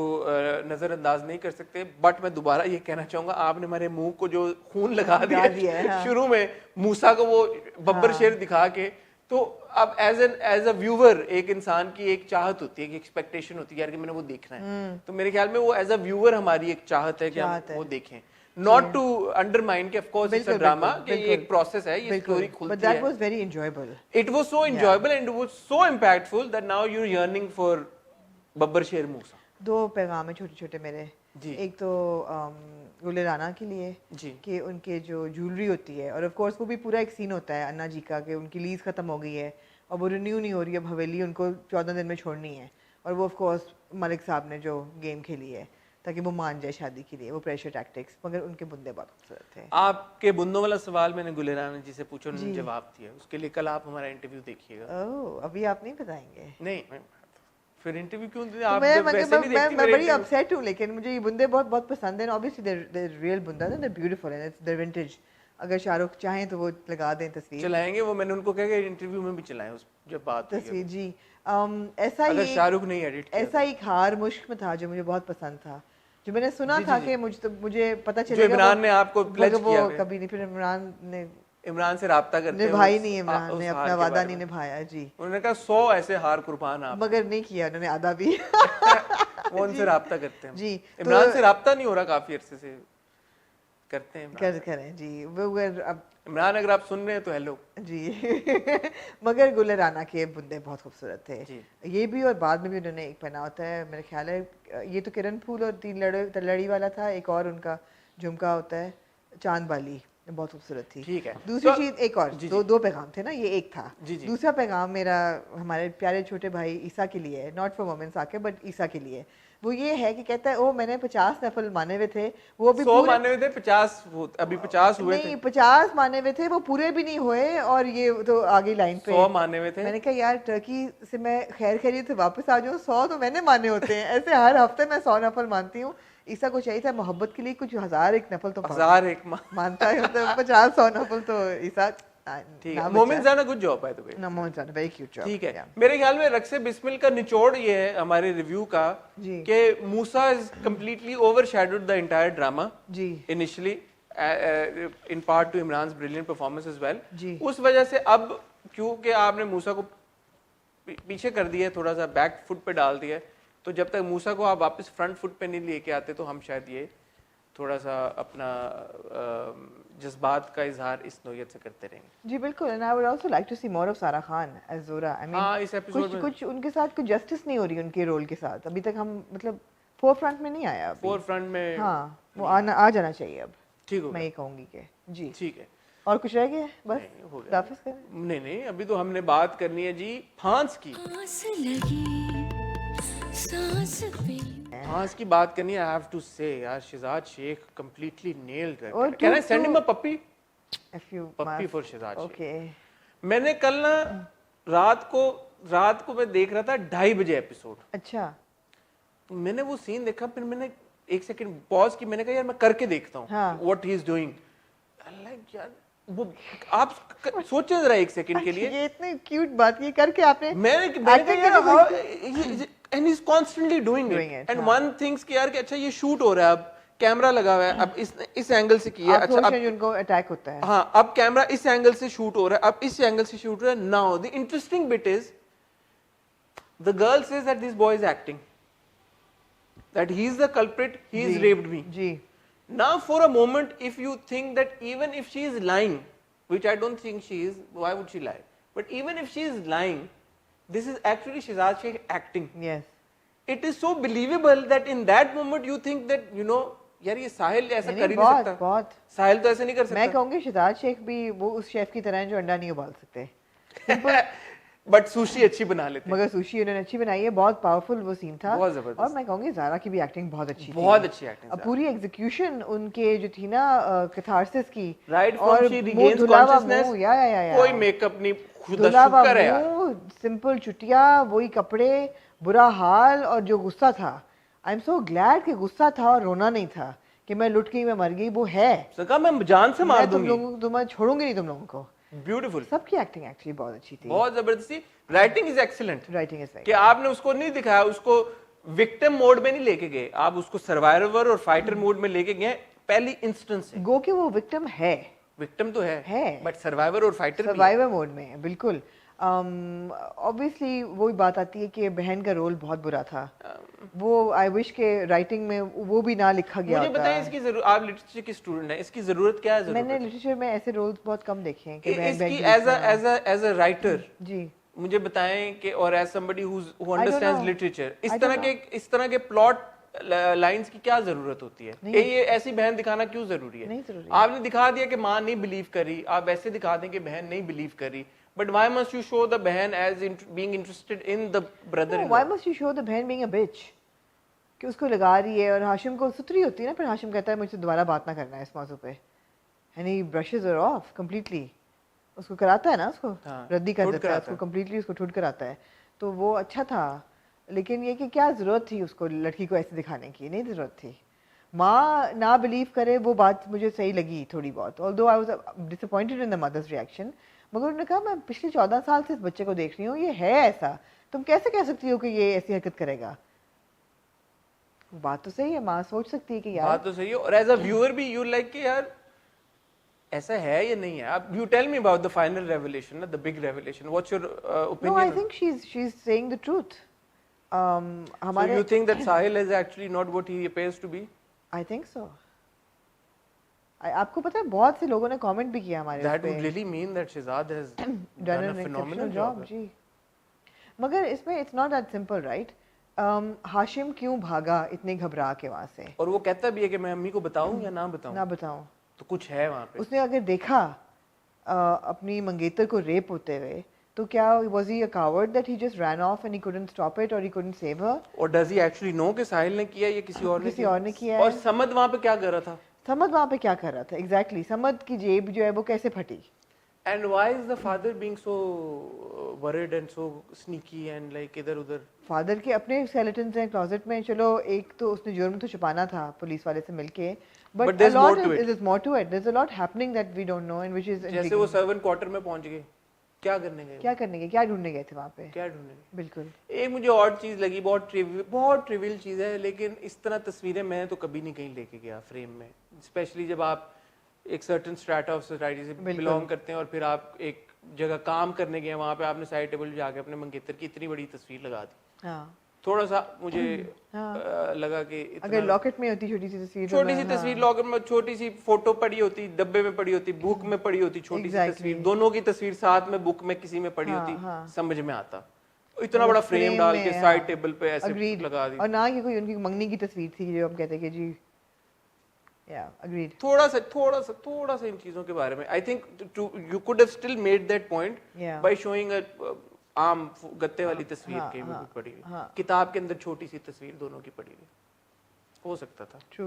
नजरअंदाज नहीं कर सकते। बट मैं दोबारा ये कहना चाहूंगा, आपने हमारे मुंह को जो खून लगा दिया है, हाँ। शुरू में मूसा को वो बब्बर शेर दिखा के, तो अब एज अ व्यूअर एक इंसान की एक चाहत होती है, एक एक्सपेक्टेशन होती है यार कि मैंने वो देखना है, तो मेरे ख्याल में वो एज अ व्यूअर हमारी एक चाहत है कि हम वो देखें, नॉट टू अंडरमाइन कि of course it's a drama, कि ये एक प्रोसेस है, ये स्टोरी खुलती है। But that was very enjoyable, it was so enjoyable and it was so impactful that now you are yearning for बब्बर शेर मूसा। दो पैगाम है छोटे छोटे मेरे जी। एक तो गुले राना के लिए जी। कि उनके जो ज्वेलरी होती है, और ऑफ कोर्स वो भी पूरा एक सीन होता है अन्ना जी का कि उनकी लीज खत्म हो गई है और वो रिन्यू नहीं हो रही है हवेली, उनको 14 दिन में छोड़नी है, और वो ऑफ कोर्स मलिक साहब ने जो गेम खेली है ताकि वो मान जाए शादी के लिए, वो प्रेशर टैक्टिक्स, मगर उनके बुंदे बहुत खूबसूरत थे। आपके बुंदों वाला सवाल मैंने गुले राना जी से पूछा, उन्होंने जवाब दिया, उसके लिए कल आप हमारा इंटरव्यू देखिएगा। ओह, अभी आप नहीं बताएंगे? नहीं, फिर इंटरव्यू क्यों दिया? तो आप मैं जब वैसे नहीं देखती मैं मेरे बड़ी interview। अपसेट हूँ, लेकिन मुझे ये बुंदे बहुत बहुत पसंद हैं। ऑब्वियसली दे रियल बुंदा है, they beautiful and it's their vintage. अगर शाहरुख चाहें तो वो लगा दें तस्वीर, चलाएंगे वो, मैंने उनको कहा कि इंटरव्यू में भी चलाएं उस जब बात हुई है। तस्वीर जी। ऐसा अगर ही शाहरुख नहीं एडिट किया ऐसा एक हार मुश्क में था जो मुझे बहुत पसंद था, जो मैंने सुना जी, था जी, कि मुझे पता जो चलेगा इमरान ने आपको प्लेज वो किया है। कभी नहीं, फिर इमरान ने इमरान से राब्ता करते निभाई उस- नहीं, इमरान उस ने हार अपना के वादा बारे नहीं में। निभाया जी, उन्होंने कहा 100 ऐसे हार कुर्बान आप, मगर नहीं किया उन्होंने आधा भी। वो उनसे राब्ता करते हैं जी, इमरान से राब्ता नहीं हो रहा काफी अरसे से, करते हैं इमरान। करें जी वो, अगर अब इमरान अगर आप सुन रहे हैं तो हेलो जी। मगर गुले राना के बुंदे बहुत खूबसूरत थे जी। ये भी, और बाद में भी उन्होंने एक पहना होता है मेरे ख्याल है, ये तो किरण फूल और 3 लड़ी वाला था, एक और उनका झुमका होता है चांद वाली, बहुत खूबसूरत थी। ठीक है। दूसरी तो- चीज एक और, जी, दो पैगाम थे ना, ये एक था। जी, जी। दूसरा पैगाम मेरा हमारे प्यारे छोटे भाई ईसा के लिए है, नॉट फॉर मोमेंट्स आके बट ईसा के लिए। वो ये है कि कहता है ओ मैंने 50 नफल माने हुए थे, वो अभी 100 पूरे माने हुए थे, 50 अभी 50 हुए थे, नहीं 50 माने हुए थे, वो पूरे भी नहीं हुए, और ये तो आगे लाइन पे 100 माने हुए थे। मैंने कहा यार टर्की से मैं खैर खैरियत से वापस आ जाऊँ, 100 तो मैंने माने होते हैं। ऐसे हर हफ्ते मैं 100 नफल मानती हूँ। ईसा को चाहिए था मोहब्बत के लिए कुछ 1001 नफल तो 1001 मानता है, मतलब 50-100 नफल तो ईसा। ठीक है। मोमिन जाना good job by the way. मोमिन जाना वेरी क्यूट जॉब। ठीक है। मेरे ख्याल में रक्से बिस्मिल का निचोड़ ये है हमारे रिव्यू का जी। कि Musa is completely overshadowed the entire drama जी initially in part two Imran's brilliant performance as well. जी। उस वजह से अब क्योंकि आपने मूसा को पीछे कर दिया, थोड़ा सा बैक फुट पे डाल दिया, तो जब तक मूसा को आप वापस फ्रंट फुट पे नहीं लेके आते तो हम शायद ये थोड़ा सा अपना जज्बात का इजहार इस नोयत से करते रहेंगे। जी बिल्कुल। And I would also like to see more of Sara Khan as जोरा। आई हाँ, मीन इस एपिसोड में कुछ उनके साथ कुछ जस्टिस नहीं हो रही उनके रोल के साथ अभी तक, हम मतलब फोर फ्रंट में नहीं आया अभी। फोर फ्रंट में हाँ, वो आ जाना चाहिए अब, ठीक हो मैं गया। ये कहूंगी कि जी। ठीक है। और कुछ रह गया बस? नहीं, हो गया। वापस करें? नहीं, अभी तो हमने बात करनी है जी फांस की। आस लगी सांस पे फांस की बात करनी है। आई हैव टू से यार शहजाद शेख कंप्लीटली नेल्ड और it. Can I send him a puppy? If you puppy must- for Shahzad Sheikh. Okay. मैंने कल ना रात को मैं देख रहा था 2:30 बजे एपिसोड, अच्छा। तो मैंने वो सीन देखा, फिर मैंने एक सेकंड पॉज की, मैंने कहा यार मैं करके देखता हूँ हाँ। What he is doing. Like यार वो आप सोचे जरा एक सेकंड के लिए। ये इतनी क्यूट बात ये करके आपने मैंने कहा acting यार की how and he's constantly doing Doing it it, and हाँ। one thinks कि यार कि अच्छा ये शूट हो रहा है, अब कैमरा लगा हुआ है, अब इस एंगल से किया, आप अच्छा सोच अब रहे हैं उनको अटैक होता है। हाँ अब कैमरा इस एंगल से शूट हो रहा है, अब इस एंगल से शूट हो रहा है। Now the interesting bit is the girl says that this boy is acting, that he is the culprit, he is जी, रेप्ड मी। जी। Now for a moment if you think that even if she is lying, which I don't think she is, why would she lie? But even if she is lying, this is actually Shehzad Sheikh acting. Yes. It is so believable that in that moment you think that, you know, यार ये साहिल ऐसा नहीं, कर ही नहीं बहुत सकता, बहुत साहिल तो ऐसे नहीं कर मैं सकता। कहूंगी शहजाद शेख भी वो उस शेफ की तरह है जो अंडा नहीं उबाल सकते, बट सुशी अच्छी बना लेते हैं, मगर सुशी उन्होंने अच्छी बनाई है, बहुत पावरफुल वो सीन था। बहुत और जबरदस्त, मैं कहूंगी ज़ारा की भी एक्टिंग बहुत अच्छी थी, बहुत अच्छी एक्टिंग। अब पूरी एग्जीक्यूशन उनके जो थी ना कैथारसिस की, राइट और फ्रॉम शी मुंह रिगेन्स धुला हुआ कॉन्शियसनेस, मुंह, या कोई मेकअप नहीं, खुदा धुला हुआ शुक्र है यार। मुंह, सिंपल चुटिया, वही कपड़े, बुरा हाल, और जो गुस्सा था, आई एम सो ग्लैड कि गुस्सा था और रोना नहीं था कि मैं लुट गई, मैं मर गई, वो है सका मैं जान से मार मैं तुम दूंगी। लोगों को मैं छोड़ूंगी नहीं तुम लोगों को। ब्यूटीफुल, सबकी एक्टिंग एक्चुअली बहुत अच्छी थी, बहुत जबरदस्ती, writing is excellent. Writing is कि आपने उसको नहीं दिखाया, उसको विक्टिम मोड में नहीं लेके गए, आप उसको सर्वाइवर और फाइटर मोड में लेके गए पहली इंस्टेंस से। गो कि वो विक्टिम है, विक्टिम तो है। बट सर्वाइवर और फाइटर भी है। सर्वाइवर मोड में है, बिल्कुल। ऑब्वियसली वही बात आती है कि बहन का रोल बहुत बुरा था, वो आई विश के राइटिंग में वो भी ना लिखा गया मुझे होता। बताइए इसकी जरूरत, आप लिटरेचर की स्टूडेंट हैं, इसकी जरूरत क्या है? जरूरत मैंने लिटरेचर में ऐसे रोल्स बहुत कम देखे हैं कि बहन इसकी बहन एज अ राइटर जी मुझे बताएं कि, और as somebody who don't understands know. Literature, I don't इस तरह के प्लॉट लाइंस की क्या जरूरत होती है? नहीं। ये ऐसी बहन दिखाना क्यों जरूरी है? नहीं जरूरी है। आपने दिखा दिया कि माँ नहीं बिलीव करी, आप वैसे दिखा दें कि बहन नहीं बिलीव करी, but why must you show the बहन as being interested in the brother? Why must you show the बहन बीइंग अ बिच, कि उसको लगा रही है और हाशिम को सुतरी होती है ना, फिर हाशिम कहता है मुझसे दोबारा बात ना करना है इस मौजू पे, and he brushes her of completely, उसको कराता है ना, उसको हाँ, रद्दी कर ठुड देता है, कराता उसको कंप्लीटली उसको ठुड कराता है, तो वो अच्छा था। लेकिन ये कि क्या ज़रूरत थी उसको लड़की को ऐसे दिखाने की, नहीं ज़रूरत थी। माँ ना बिलीव करे वो बात मुझे सही लगी थोड़ी बहुत, although I was disappointed in the mother's reaction, मगर उन्होंने कहा मैं पिछले 14 साल से इस बच्चे को देख रही हूँ, ये है ऐसा, तुम कैसे कह सकती हो कि ये ऐसी हरकत करेगा? बात तो सही है, माँ सोच सकती है कि यार बात तो सही है, और एज अ व्यूअर भी यू लाइक कि यार ऐसा है या नहीं है। अब you tell me about the final revelation ना, the big revelation, what's your no, I opinion? think she's saying the truth. So हमारे you think that Sahil is actually not what he appears to be? I think so. आपको पता है बहुत से लोगों ने comment भी किया हमारे That उस पे, would really mean that Shehzad has done a an phenomenal exceptional job. job जी। मगर इसमें it's not that simple, right? Hashim क्यों भागा इतने घबरा के वहाँ से? और वो कहता भी है कि मैं अम्मी को बताऊं या ना बताऊं, ना बताऊं। तो कुछ है वहाँ पे। उसने अगर देखा अपनी मंगेतर को रेप होते हुए, तो क्या was he a coward that he just ran off and he couldn't stop it or he couldn't save her? और does he actually know कि साहिल ने किया या किसी और ने किसी और ने किया और है। समद वहाँ पे क्या कर रहा था? समद वहाँ पे क्या कर रहा था? एग्जैक्टली समद की जेब जो है वो कैसे फटी? And why is the father being so worried and so sneaky and like इधर उधर? फादर के अपने स्केलेटन्स हैं क्लोजेट में, चलो एक तो उसने जुर्म तो छुपाना था पुलिस वाले से मिलके, But but there's more to it. there's more to it, there's a lot happening that we don't know and which is जैसे वो सर्वेंट क्वार्टर में पहुंच गए, क्या करने गए? क्या करने गए, क्या ढूंढने गए थे वहाँ पे? क्या ढूंढने गए? बिल्कुल एक मुझे और चीज लगी, बहुत ट्रिवियल चीज है, लेकिन इस तरह तस्वीरें मैं तो कभी नहीं कहीं लेके गया फ्रेम में, स्पेशली जब आप एक सर्टेन स्ट्रैटा ऑफ सोसाइटी से बिलोंग करते हैं और फिर आप एक जगह काम करने गए, वहां पे आपने साइड टेबल जाके अपने मंगेतर की इतनी बड़ी तस्वीर लगा दी। हाँ, थोड़ा सा मुझे हाँ। लगा कि अगर लॉकेट में होती छोटी सी तस्वीर, तो छोटी सी मैं- तस्वीर लॉकेट में, छोटी सी फोटो पड़ी होती, डब्बे में पड़ी होती, बुक में पड़ी होती, छोटी सी Exactly. तस्वीर, दोनों की तस्वीर साथ में बुक में किसी में पड़ी हाँ, होती, हाँ। समझ में आता। इतना बड़ा फ्रेम डाल में, के हाँ। साइड टेबल पे ऐसे Agreed. लगा दी। और ना ये कोई उनकी मंगनी की तस्वीर थी जो हम कहते हैं कि जी, या अग्रीड। थोड़ा सा इन चीजों के बारे में आई think you could have still made that point Yeah. By showing a आम गत्ते वाली तस्वीर हाँ, कहीं भी हाँ, पड़ी हुई, हाँ। किताब के अंदर छोटी सी तस्वीर दोनों की पड़ी हुई, हो सकता था। ट्रू,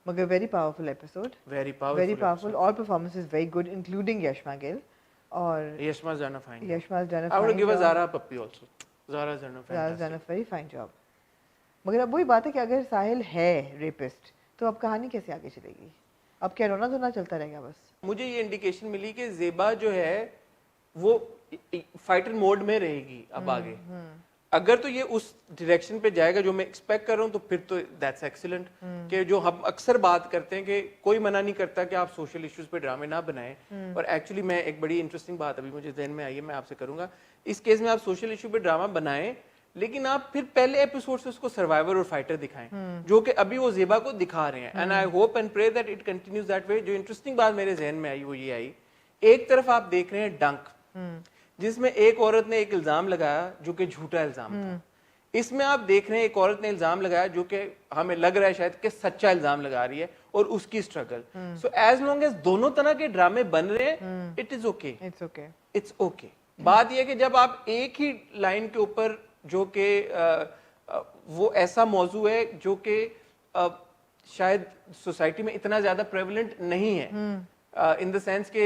मगर very powerful episode, very very powerful. पावरफul, all performances very good including Yashma Gill और यशमा जाना fine. Yashma's done a I would fine give a job. Zara puppy also. Zara's done a Zara's done fantastic. a very fine job. मगर अब वही बात है कि अगर साहिल है रेपिस्ट, तो अब कहानी कैसे आगे चलेगी? अब क्या रोना धोना चलता रहेगा बस? मुझे ये इंडिकेशन मिली कि जेबा जो है वो फाइटर मोड में रहेगी अब आगे। अगर तो ये उस डायरेक्शन पे जाएगा जो मैं एक्सपेक्ट कर रहा हूँ, तो फिर तो दैट्स एक्सीलेंट। कि जो हम अक्सर बात करते हैं कि कोई मना नहीं करता कि आप सोशल इश्यूज पे ड्रामे ना बनाएं, और एक्चुअली मैं एक बड़ी इंटरेस्टिंग बात अभी मुझे ध्यान में आई है, मैं आपसे करूंगा। इस केस में आप सोशल इशू पे ड्रामा बनाएं, लेकिन आप फिर पहले एपिसोड से उसको सर्वाइवर और फाइटर दिखाएं, जो कि अभी वो जेबा को दिखा रहे हैं। And I hope and pray that it continues that way. जो इंटरेस्टिंग बात मेरे जहन में आई वो ये आई, एक तरफ आप देख रहे हैं डंक, जिसमें एक औरत ने एक इल्जाम लगाया जो कि झूठा इल्जाम था। इसमें आप देख रहे हैं एक औरत ने इल्जाम लगाया जो कि हमें लग रहा है शायद कि सच्चा इल्जाम लगा रही है और उसकी struggle. So as long as दोनों तरह के ड्रामे बन रहे हैं it is okay, it's okay. बात यह कि जब आप एक ही लाइन के ऊपर जो कि वो ऐसा मौजू है जो कि शायद सोसाइटी में इतना ज्यादा प्रेवलेंट नहीं है, इन द सेंस के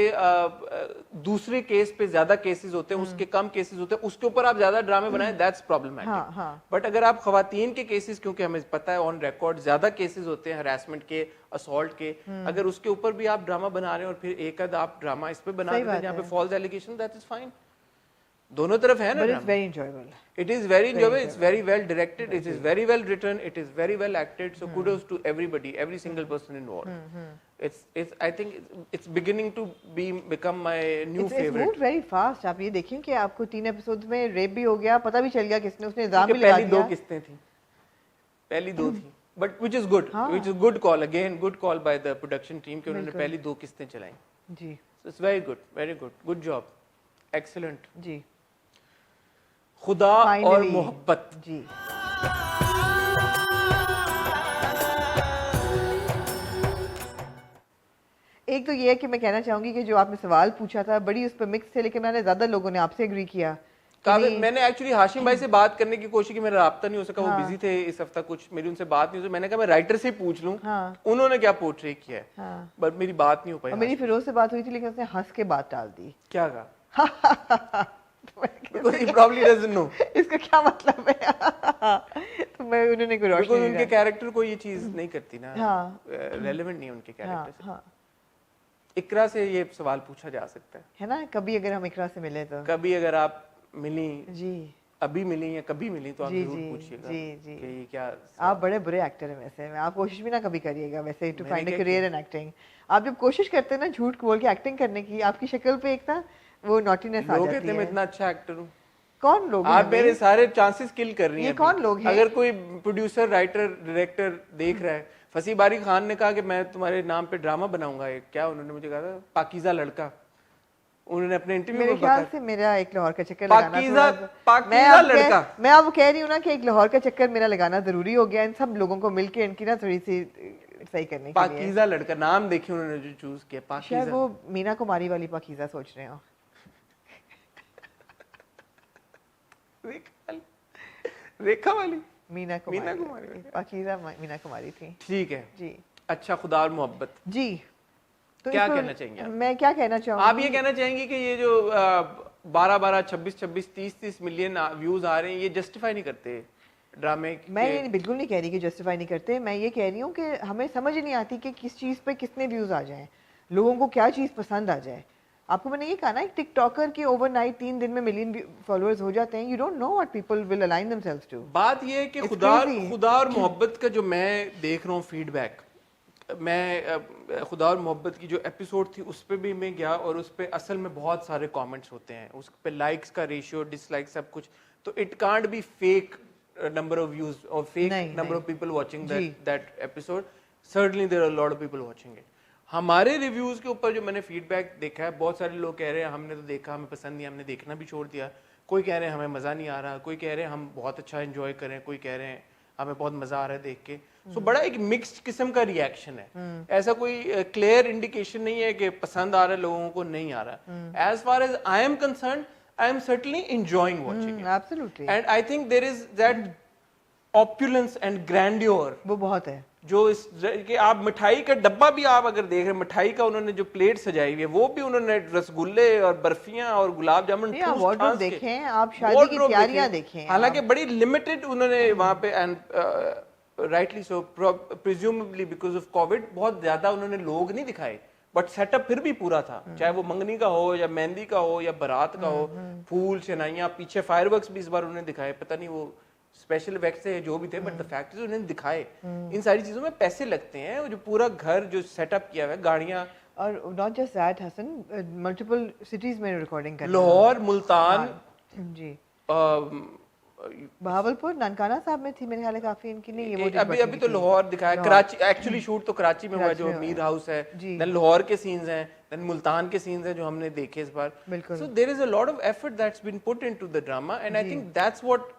दूसरे केस पे ज्यादा केसेस होते हैं, उसके कम केसेस होते हैं, उसके ऊपर आप ज्यादा ड्रामे बनाएं, दैट्स प्रॉब्लमैटिक। बट अगर आप खवातीन के केसेस, क्योंकि हमें पता है ऑन रिकॉर्ड ज्यादा केसेस होते हैं हरासमेंट के, असॉल्ट के, अगर उसके ऊपर भी आप ड्रामा बना रहे हैं और फिर एक आध आप ड्रामा इस पे बना देते हैं जहाँ पे false allegation, that is fine. दोनों तरफ है ना। But it's very enjoyable. It is very enjoyable. It's very well directed. It is very well written. It is very well acted. So kudos to everybody, every single person involved. It's I think it's beginning to become my new favorite. It's moved very fast. आप ये देखें कि आपको 3 episode में rape भी हो गया, पता भी चल गया किसने, उसने इल्जाम भी लगा दिया। पहली 2 किस्तें थी, पहली 2 थी, but which is good. Which is good call again, good call by the production team कि उन्होंने पहली 2 किस्तें चलाई। जी। So it's very good job, excellent. जी। खुदा और मोहब्बत। जी। एक तो ये है कि मैं कहना चाहूंगी कि जो आपने सवाल पूछा था बड़ी उस पर मिक्स थे, लेकिन मैंने ज्यादा लोगों ने आपसे एग्री किया। मैंने एक्चुअली हाशिम भाई से बात करने की कोशिश की, मेरा राब्ता नहीं हो सका, वो बिजी थे इस हफ्ता, कुछ मेरी उनसे बात नहीं हुई। मैंने कहा मैं राइटर से पूछ लूं उन्होंने क्या पोर्ट्रे किया है, बट मेरी बात नहीं हो पाई। मेरी फिरोज से बात हुई थी, लेकिन उसने हंस के बात डाल दी। क्या कहा? Because he probably doesn't know. इसका क्या मतलब है? तो मैं उन्होंने कोई रोशनी नहीं, उनके कैरेक्टर को ये चीज नहीं करती ना, रेलेवेंट नहीं है उनके कैरेक्टर से। इकरा से ये सवाल पूछा जा सकता है ना, कभी अगर हम इकरा से मिले तो, कभी अगर आप मिली जी, अभी मिली या कभी मिली तो आप जरूर पूछिएगा कि ये क्या। आप बड़े बुरे एक्टर हैं वैसे, आप कोशिश भी ना कभी करिएगा वैसे to find a career in acting. आप जब कोशिश करते हैं ना झूठ बोल के एक्टिंग करने की, आपकी शक्ल पे एक ना वो नॉटीनेस आ जाती है। मैं इतना अच्छा एक्टर हूँ। कौन लोग? आप मेरे सारे चांसेस किल कर रही हैं। ये कौन लोग हैं? अगर कोई प्रोड्यूसर, राइटर, डायरेक्टर देख रहा है, फसी बारी खान ने कहा कि मैं तुम्हारे नाम पे ड्रामा बनाऊंगा, एक क्या उन्होंने मुझे कहा था, पाकीज़ा लड़का, उन्होंने अपने इंटरव्यू में मेरे ख्याल से मेरा एक लाहौर का चक्कर लगाना पाकीज़ा लड़का, मैं अब कह रही हूँ ना कि एक लाहौर का चक्कर मेरा लगाना जरूरी हो गया इन सब लोगों को मिलके इनकी ना थोड़ी सी सही करने के लिए। पाकीज़ा लड़का नाम देखिए उन्होंने जो चूज किया, पाकीज़ा। शायद वो मीना कुमारी वाली पाकीज़ा सोच रहे हो। रेखा वाली मीना कुमारी पाकीज़ा मीना कुमारी थी। ठीक है जी। अच्छा, खुदा और मोहब्बत जी। तो क्या कहना चाहेंगे आप? मैं क्या कहना चाहूँगी, आप ये कहना चाहेंगे कि ये जो 12-12, 26-26, 30-30 मिलियन व्यूज आ रहे हैं, ये जस्टिफाई नहीं करते ड्रामे? मैं ये बिल्कुल नहीं कह रही कि जस्टिफाई नहीं करते, मैं ये कह रही हूँ कि हमें समझ नहीं आती कि किस चीज़ पे कितने व्यूज आ जाएं, लोगों को क्या चीज़ पसंद आ जाए। आपको मैंने ये कहा ना, एक टिकटॉकर के ओवरनाइट 3 दिन में मिलियन फॉलोअर्स हो जाते हैं। You don't know what people will align themselves to. बात ये है कि खुदा और मोहब्बत का जो मैं देख रहा हूँ फीडबैक, मैं खुदा और मोहब्बत की जो एपिसोड थी उस पर भी मैं गया और उस पर असल में बहुत सारे कमेंट्स होते हैं, उस पर लाइक्स का रेशियो, डिसलाइक, सब कुछ, तो it can't be fake number of views or fake number of people watching that episode. Certainly there are a lot of people watching it. हमारे रिव्यूज के ऊपर जो मैंने फीडबैक देखा है, बहुत सारे लोग कह रहे हैं हमने तो देखा, हमें पसंद नहीं, हमने देखना भी छोड़ दिया। कोई कह रहे हैं हमें मज़ा नहीं आ रहा, कोई कह रहे हैं हम बहुत अच्छा एंजॉय करें, कोई कह रहे हैं हमें बहुत मज़ा आ रहा है देख के। सो बड़ा एक मिक्स्ड किस्म का रिएक्शन है, ऐसा कोई क्लियर इंडिकेशन नहीं है कि पसंद आ रहा है लोगों को, नहीं आ रहा। As far as I am concern, I am certainly enjoying watching it. Absolutely. And I think there is that opulence and grandeur. वो बहुत है। जो इस कि आप मिठाई का डब्बा भी आप अगर देख रहे हैं, मिठाई का उन्होंने जो प्लेट सजाई हुई है, वो भी उन्होंने रसगुल्ले और बर्फियां और गुलाब जामुन देखें, आप शादी की तैयारियां देखें। हालांकि बड़ी लिमिटेड उन्होंने वहां पे, and rightly so, presumably because of Covid बहुत ज्यादा उन्होंने लोग नहीं दिखाए, बट सेटअप फिर भी पूरा था, चाहे वो मंगनी का हो या मेहंदी का हो या बारात का हो, फूल, शनाइयाँ, पीछे फायरवर्क्स भी इस बार उन्होंने दिखाए, पता नहीं वो स्पेशल इफेक्ट्स है जो भी थे, बट द फैक्ट इज उन्होंने दिखाए। इन सारी चीजों में पैसे लगते हैं, जो पूरा घर जो सेटअप किया हुआ है, गाड़ियाँ, और not just that Hasan, multiple cities में रिकॉर्डिंग कर, लाहौर, मुल्तान, जी, बहावलपुर, ननकाना साहब में थी मेरे ख्याल है काफी इनकी, नहीं ये वो अभी तो लाहौर दिखाया, कराची, एक्चुअली शूट तो कराची में हुआ जो मीर हाउस है, देन लाहौर के सीन्स हैं, देन मुल्तान के सीन्स हैं जो हमने देखे इस बार। So there is a lot of effort that's been put into the drama, and I think that's what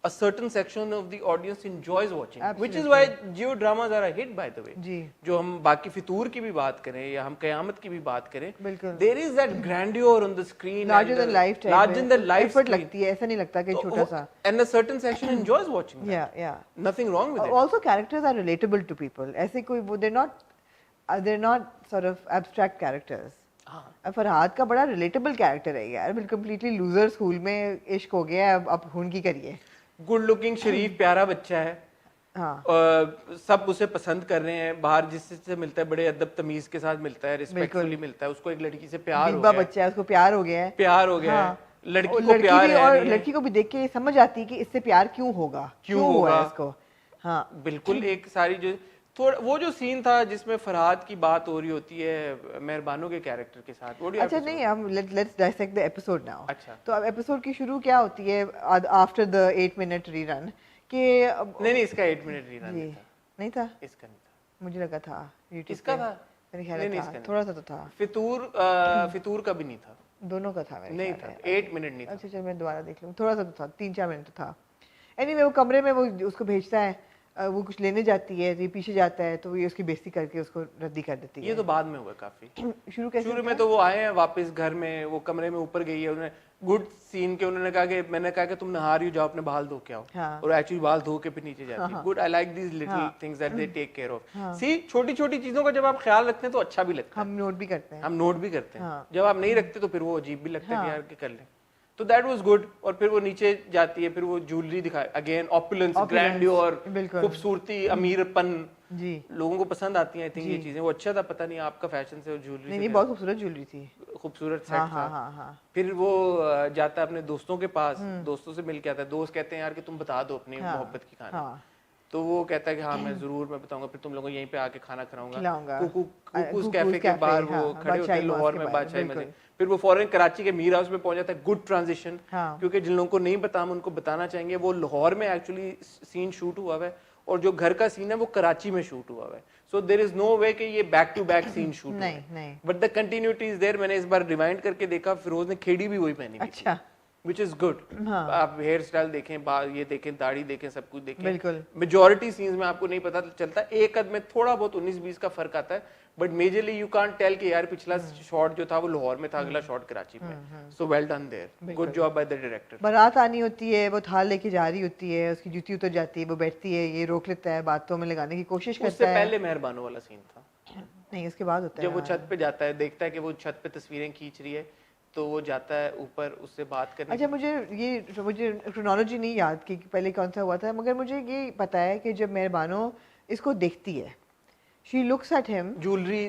a certain section of the audience enjoys watching, which is Absolutely. why geo dramas are a hit, by the way. जी जो हम बाकी फितूर की भी बात करें या हम कयामत की भी बात करें, बिल्कुल। there is that grandeur on the screen, larger than life type, larger than life effort screen. लगती है, ऐसा नहीं लगता कि छोटा सा। And a certain section enjoys watching that. या Nothing wrong with it. also characters are relatable to people, ऐसे कोई वो they're not sort of abstract characters. अब फरहाद का बड़ा रिलेटेबल कैरेक्टर है यार, बिल्कुल कंप्लीटली लूजर, स्कूल में इश्क हो गया है, अब खून की करिए। गुड लुकिंग शरीफ प्यारा बच्चा है, हाँ सब उसे पसंद कर रहे हैं, बाहर जिससे मिलता है बड़े अदब तमीज के साथ मिलता है, रिस्पेक्टफुली मिलता है, उसको एक लड़की से प्यार हो बीबा गया, बच्चा है, उसको प्यार हो गया है, प्यार हो गया हाँ। है, लड़की और को प्यार भी, है और नहीं है। लड़की को भी देख के ये समझ आती है कि इससे प्यार क्यों होगा, क्यों हुआ होगा। है इसको। हाँ बिल्कुल एक सारी जो थोड़ा वो जो सीन था जिसमें फरहाद की बात हो रही होती है मेहरबानों के कैरेक्टर के साथ, वो अच्छा नहीं, हम let's dissect the episode now. अच्छा। तो अब एपिसोड की शुरू क्या होती है आफ्टर द 8 मिनट रीरन कि नहीं इसका 8 मिनट रीरन जी नहीं था, नहीं था, इसका नहीं था, मुझे लगा था YouTube इसका पे। था, मेरे ख्याल नहीं, में इसका था, नहीं। थोड़ा सा तो था, फितूर का भी नहीं था, दोनों का था मेरे नहीं ख्याल था, में। 8 मिनट नहीं था। अच्छा चल मैं दोबारा देख लूँ, थोड़ा सा तो था, 3-4 मिनट तो था। एनीवे वो कमरे में वो उसको भेजता है, वो कुछ लेने जाती है, ये पीछे जाता है तो ये उसकी बेइज्जती करके उसको रद्दी कर देती है। ये तो बाद में हुआ काफी, शुरू कैसे शुरू में तो वो आए हैं वापस घर में, वो कमरे में ऊपर गई है, उन्होंने गुड सीन के उन्होंने कहा कि मैंने कहा कि तुम नहा रही हो, जाओ अपने बाल धो के आओ, हाँ। और एक्चुअली बाल धो के फिर नीचे जाती है। Good, I like these little things that they take care of. See छोटी छोटी चीजों का जब आप ख्याल रखते हैं तो अच्छा भी लगता है, हम नोट भी करते हैं। हम नोट भी करते हैं, हाँ। जब आप नहीं रखते तो फिर वो अजीब भी लगता है कि यार कि कर लें, तो दैट वाज गुड। और फिर वो नीचे जाती है, फिर वो ज्वेलरी दिखाए, अगेन ऑपुलेंस, ग्रैंडियर, बिल्कुल। खूबसूरती, अमीरपन, जी लोगों को पसंद आती है आई थिंक ये चीजें। वो अच्छा था, पता नहीं आपका फैशन से और ज्वेलरी नहीं बहुत खूबसूरत ज्वेलरी थी। खूबसूरत सेट हाँ था। हाँ फिर वो जाता है अपने दोस्तों के पास, दोस्तों से मिल के आता है, दोस्त कहते हैं यार कि तुम बता दो अपनी मोहब्बत की कहानी, हाँ तो वो कहता है कि हाँ मैं जरूर मैं बताऊंगा, फिर तुम लोगों को यहीं पे आके खाना खिलाऊंगा। खिलाऊंगा। कुकूस कुकूस कैफे के बाहर हाँ, वो खड़े होते हैं लाहौर में, बादशाही बिल्कुल। में। फिर वो फौरन कराची के मीर हाउस में पहुंच जाता है, गुड ट्रांजिशन, हाँ। क्योंकि जिन लोगों को नहीं पता हम उनको बताना चाहेंगे, वो लाहौर में एक्चुअली सीन शूट हुआ है और जो घर का सीन है वो कराची में शूट हुआ है। So there is no way कि ये back to back scene shoot हुआ है, नहीं but the continuity is there. मैंने इस बार रिवाइंड करके देखा, फिरोज ने खेड़ी भी वही पहनी हुई थी। अच्छा विच इज गुड। हाँ। आप हेयर स्टाइल देखें, बाल ये देखें, दाढ़ी देखें, सब कुछ देखें, बिल्कुल। मेजॉरिटी सीन्स में आपको नहीं पता चलता, एक अद में थोड़ा बहुत 19-20 का फर्क आता है, but majorly you can't tell कि यार पिछला शॉट जो था वो लाहौर में था, अगला शॉट कराची में। So well done there, good job by the director. बारात आनी होती है, वो थाल लेके जा रही होती है, उसकी जूती उतर जाती है, वो बैठती है, ये रोक लेता है, बातों में लगाने की कोशिश उससे करता है। पहले मेहरबानों वाला सीन था, नहीं उसके बाद होता है। जब वो छत पे जाता है, देखता है कि वो छत पे तस्वीरें खींच रही है, तो वो जाता है ऊपर उससे बात करने। अच्छा मुझे क्रोनोलॉजी नहीं याद कि पहले कौन सा हुआ था, मगर मुझे ये पता है कि जब मेहरबानो इसको देखती है, she looks at him jewellery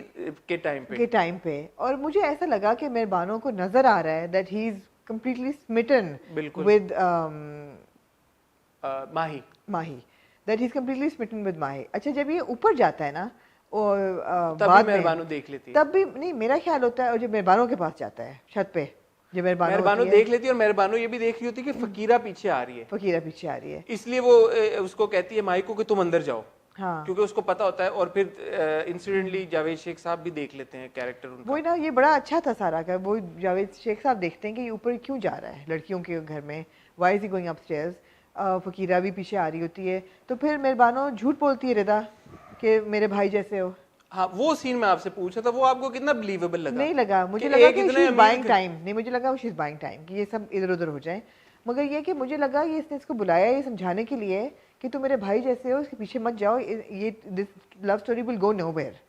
के टाइम पे, और मुझे ऐसा लगा कि मेहरबानो को नजर आ रहा है that he is completely smitten बिल्कुल। With Mahi that he is completely smitten with Mahi. अच्छा जब ये ऊपर जाता है ना और तब बाद भी में मेहरबानो देख लेती है, तब भी नहीं, मेरा ख्याल होता है, और जब मेहरबानो के पास जाता है छत पे, जब मेहरबानो देख लेती है, और मेहरबानो ये भी देख रही होती है कि फकीरा पीछे आ रही है, फकीरा पीछे आ रही है, इसलिए वो उसको कहती है माही को कि तुम अंदर जाओ, हाँ क्योंकि उसको पता होता है। और फिर इंसिडेंटली जावेद शेख साहब भी देख लेते हैं कैरेक्टर उनका। वही ना, ये बड़ा अच्छा था सारा का। वो जावेद शेख साहब देखते हैं कि ये ऊपर क्यों जा रहा है लड़कियों के घर में, why is he going upstairs. Fakira भी पीछे आ रही होती है, तो फिर मेहरबानो झूठ बोलती है रिदा कि मेरे भाई जैसे हो। हाँ वो सीन मैं आपसे पूछा था, वो आपको कितना बिलीवेबल लगा? नहीं लगा, मुझे कि लगा एक कि इतने शी इज अमीर बाइंग टाइम, नहीं मुझे लगा शी इज बाइंग टाइम कि ये सब इधर उधर हो जाए, मगर ये कि मुझे लगा ये इसने इसको बुलाया ये समझाने के लिए कि तुम मेरे भाई जैसे हो, इसके पीछे मत जाओ, ये this love story will go nowhere.